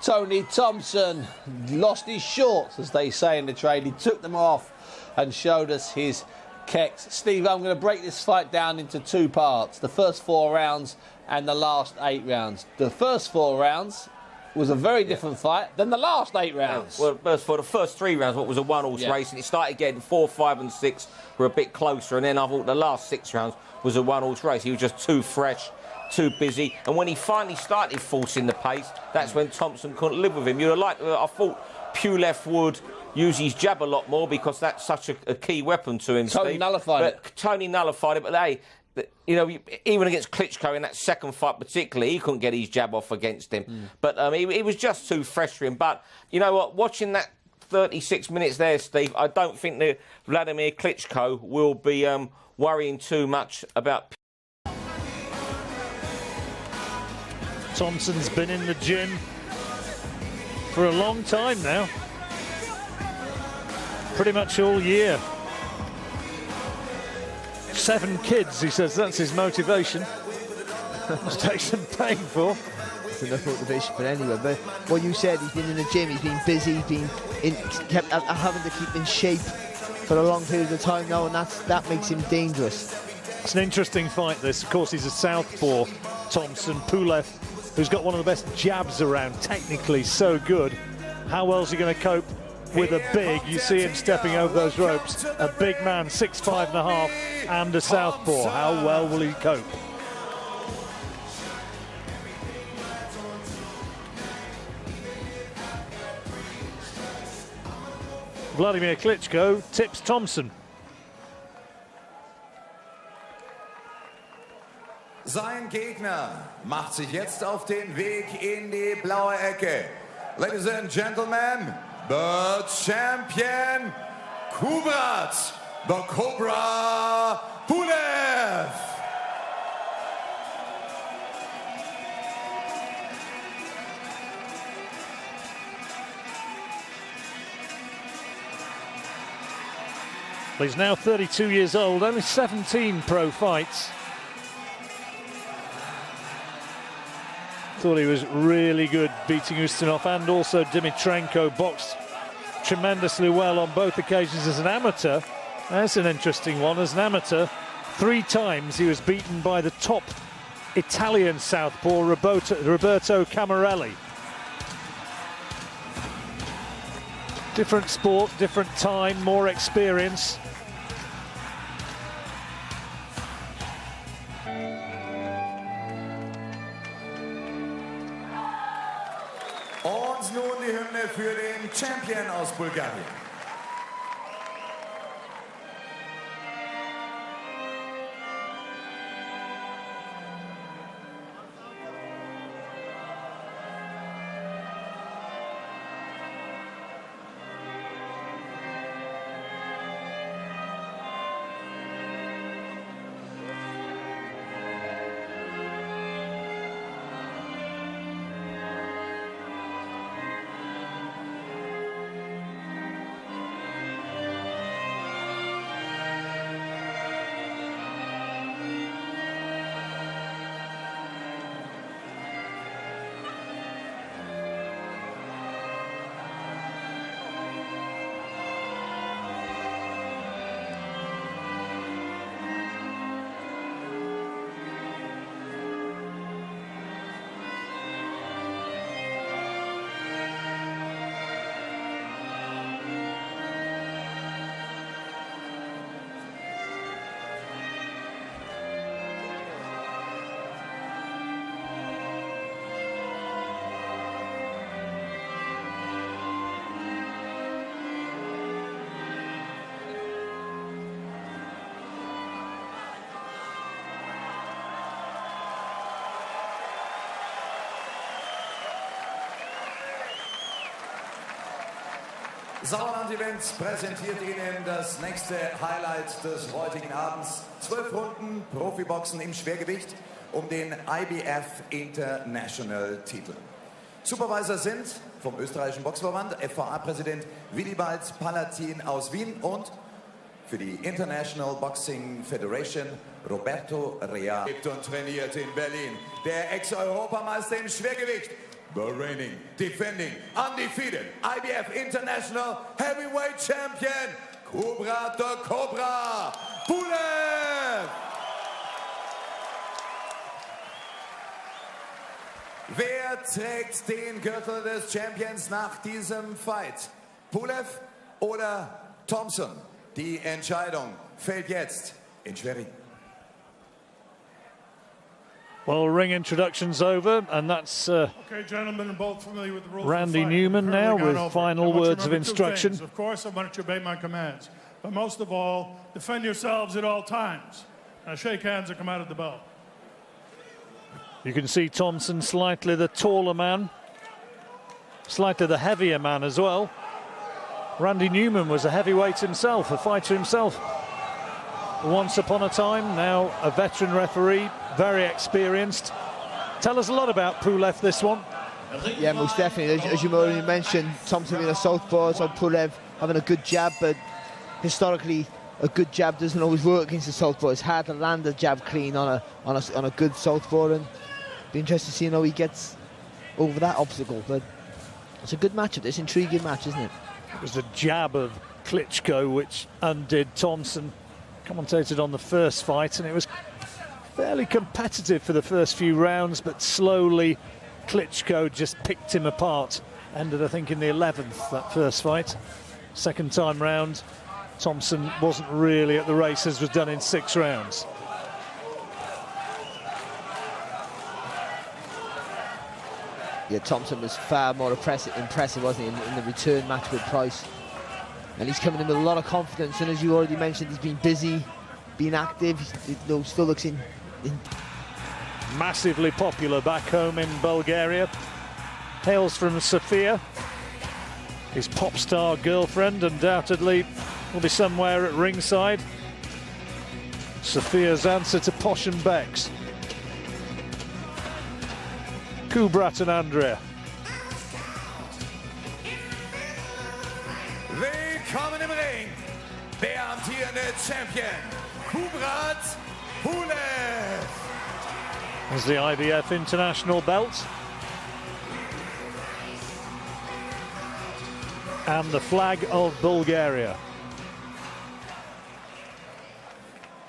Tony Thompson lost his shorts, as they say in the trade. He took them off and showed us his kecks. Steve, I'm going to break this fight down into two parts. The first 4 rounds and the last 8 rounds. The first 4 rounds was a very different fight than the last 8 rounds. Well, for the first 3 rounds, what was a one-horse race, and it started getting 4, 5 and 6 were a bit closer, and then I thought the last 6 rounds was a one-horse race. He was just too fresh, too busy, and when he finally started forcing the pace, that's when Thompson couldn't live with him. I thought Pulev would use his jab a lot more because that's such a key weapon to him. Tony nullified it. Tony nullified it, but you know, even against Klitschko in that second fight particularly, he couldn't get his jab off against him. But he was just too fresh for him. But you know what, watching that 36 minutes there, Steve, I don't think that Vladimir Klitschko will be worrying too much about. Thompson's been in the gym for a long time now. Pretty much all year. 7 kids, he says that's his motivation. Must take some pain for. It's enough motivation for anyone. But what you said, he's been in the gym, he's been busy, he's been kept having to keep in shape for a long period of time now, and that makes him dangerous. It's an interesting fight, this. Of course, he's a southpaw, Thompson. Pulev, who's got one of the best jabs around, technically so good. How well is he going to cope with a big, you see him stepping over those ropes, a big man, 6'5.5", and a southpaw. How well will he cope? Vladimir Klitschko tips Thompson. Sein Gegner macht sich jetzt auf den Weg in die blaue Ecke. Ladies and gentlemen, the champion, Kubrat Cobra Pulev. Well, he's now 32 years old, only 17 pro fights. Thought he was really good beating Ustinov, and also Dimitrenko boxed tremendously well on both occasions as an amateur. That's an interesting one. As an amateur, 3 times he was beaten by the top Italian southpaw, Roberto Camarelli. Different sport, different time, more experience. Und nun die Hymne für den Champion aus Bulgarien. Sauerland-Event präsentiert Ihnen das nächste Highlight des heutigen Abends. 12 Runden Profiboxen im Schwergewicht um den IBF International Titel. Supervisor sind vom österreichischen Boxverband FVA-Präsident Willibald Palatin aus Wien und für die International Boxing Federation Roberto Rea. Lebt und trainiert in Berlin. Der Ex-Europameister im Schwergewicht. The reigning, defending, undefeated IBF International Heavyweight Champion, Kubrat Pulev. Wer trägt den Gürtel des Champions nach diesem Fight? Pulev oder Thompson? Die Entscheidung fällt jetzt in Schwerin. Well, ring introduction's over, and that's Okay, gentlemen, both familiar with the rules. Randy Newman now with final words of instruction. Of course, I want you to obey my commands, but most of all, defend yourselves at all times. Now, shake hands and come out of the belt. You can see Thompson slightly the taller man, slightly the heavier man as well. Randy Newman was a heavyweight himself, a fighter himself. Once upon a time, now a veteran referee, very experienced. Tell us a lot about Pulev, this one. Yeah, most definitely. As you already mentioned, Thompson being a southpaw, so Pulev having a good jab, but historically a good jab doesn't always work against a southpaw. It's hard to land a jab clean on a good southpaw, and be interested to see how he gets over that obstacle. But it's a good matchup, this intriguing match, isn't it? It was the jab of Klitschko which undid Thompson. Commentated on the first fight, and it was fairly competitive for the first few rounds, but slowly Klitschko just picked him apart. Ended, I think, in the 11th, that first fight. Second time round, Thompson wasn't really at the races, was done in 6 rounds. Yeah, Thompson was far more impressive, wasn't he, in the return match with Price. And he's coming in with a lot of confidence, and as you already mentioned, he's been busy, been active. He still looks in massively popular back home in Bulgaria. Hails from Sofia. His pop star girlfriend undoubtedly will be somewhere at ringside. Sofia's answer to Posh and Bex. Kubrat and Andrea. Willkommen im Ring, der amtierende Champion, Kubrat Pulev. As the IBF International belt. And the flag of Bulgaria.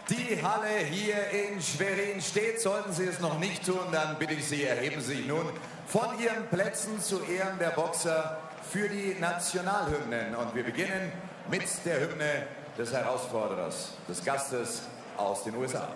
Die Halle hier in Schwerin steht. Sollten Sie es noch nicht tun, dann bitte ich Sie, erheben Sie sich nun von Ihren Plätzen zu Ehren der Boxer für die Nationalhymnen. Und wir beginnen mit der Hymne des Herausforderers, des Gastes aus den USA.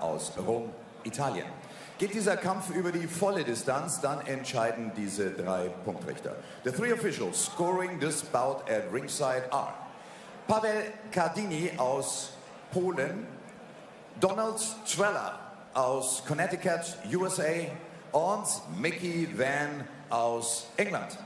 Aus Rom, Italien. Geht dieser Kampf über die volle Distanz, dann entscheiden diese 3 Punktrichter. The 3 officials scoring this bout at ringside are Paweł Cardini aus Polen, Donald Trella aus Connecticut, USA und Mickey Van aus England.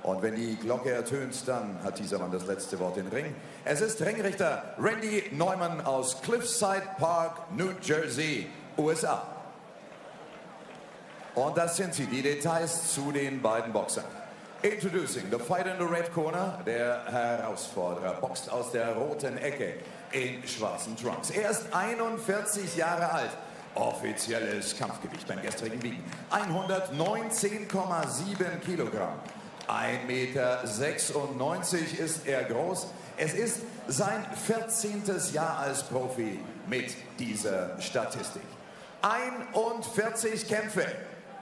Und wenn die Glocke ertönt, dann hat dieser Mann das letzte Wort im Ring. Es ist Ringrichter Randy Neumann aus Cliffside Park, New Jersey, USA. Und das sind sie, die Details zu den beiden Boxern. Introducing the fight in the red corner. Der Herausforderer boxt aus der roten Ecke in schwarzen Trunks. Er ist 41 Jahre alt. Offizielles Kampfgewicht beim gestrigen Wiegen 119,7 Kilogramm. 1,96 Meter ist er groß. Es ist sein 14. Jahr als Profi mit dieser Statistik. 41 Kämpfe,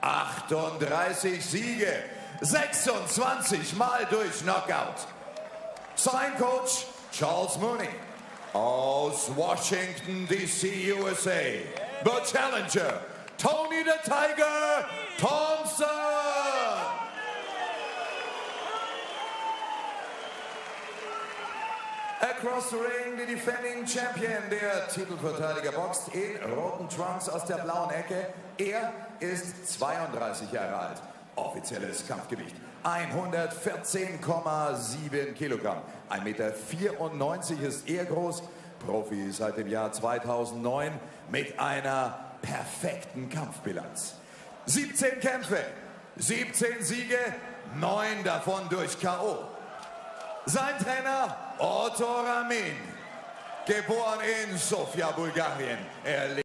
38 Siege, 26 Mal durch Knockout. Sein Coach Charles Mooney aus Washington, D.C., USA. The challenger, Tony the Tiger Thompson. Across the ring, the defending champion, der Titelverteidiger boxt in roten Trunks aus der blauen Ecke. Er ist 32 Jahre alt. Offizielles Kampfgewicht 114,7 Kilogramm. 1,94 Meter ist er groß. Profi seit dem Jahr 2009 mit einer perfekten Kampfbilanz. 17 Kämpfe, 17 Siege, 9 davon durch K.O. Sein Trainer Otto Ramin, geboren in Sofia, Bulgarien. Er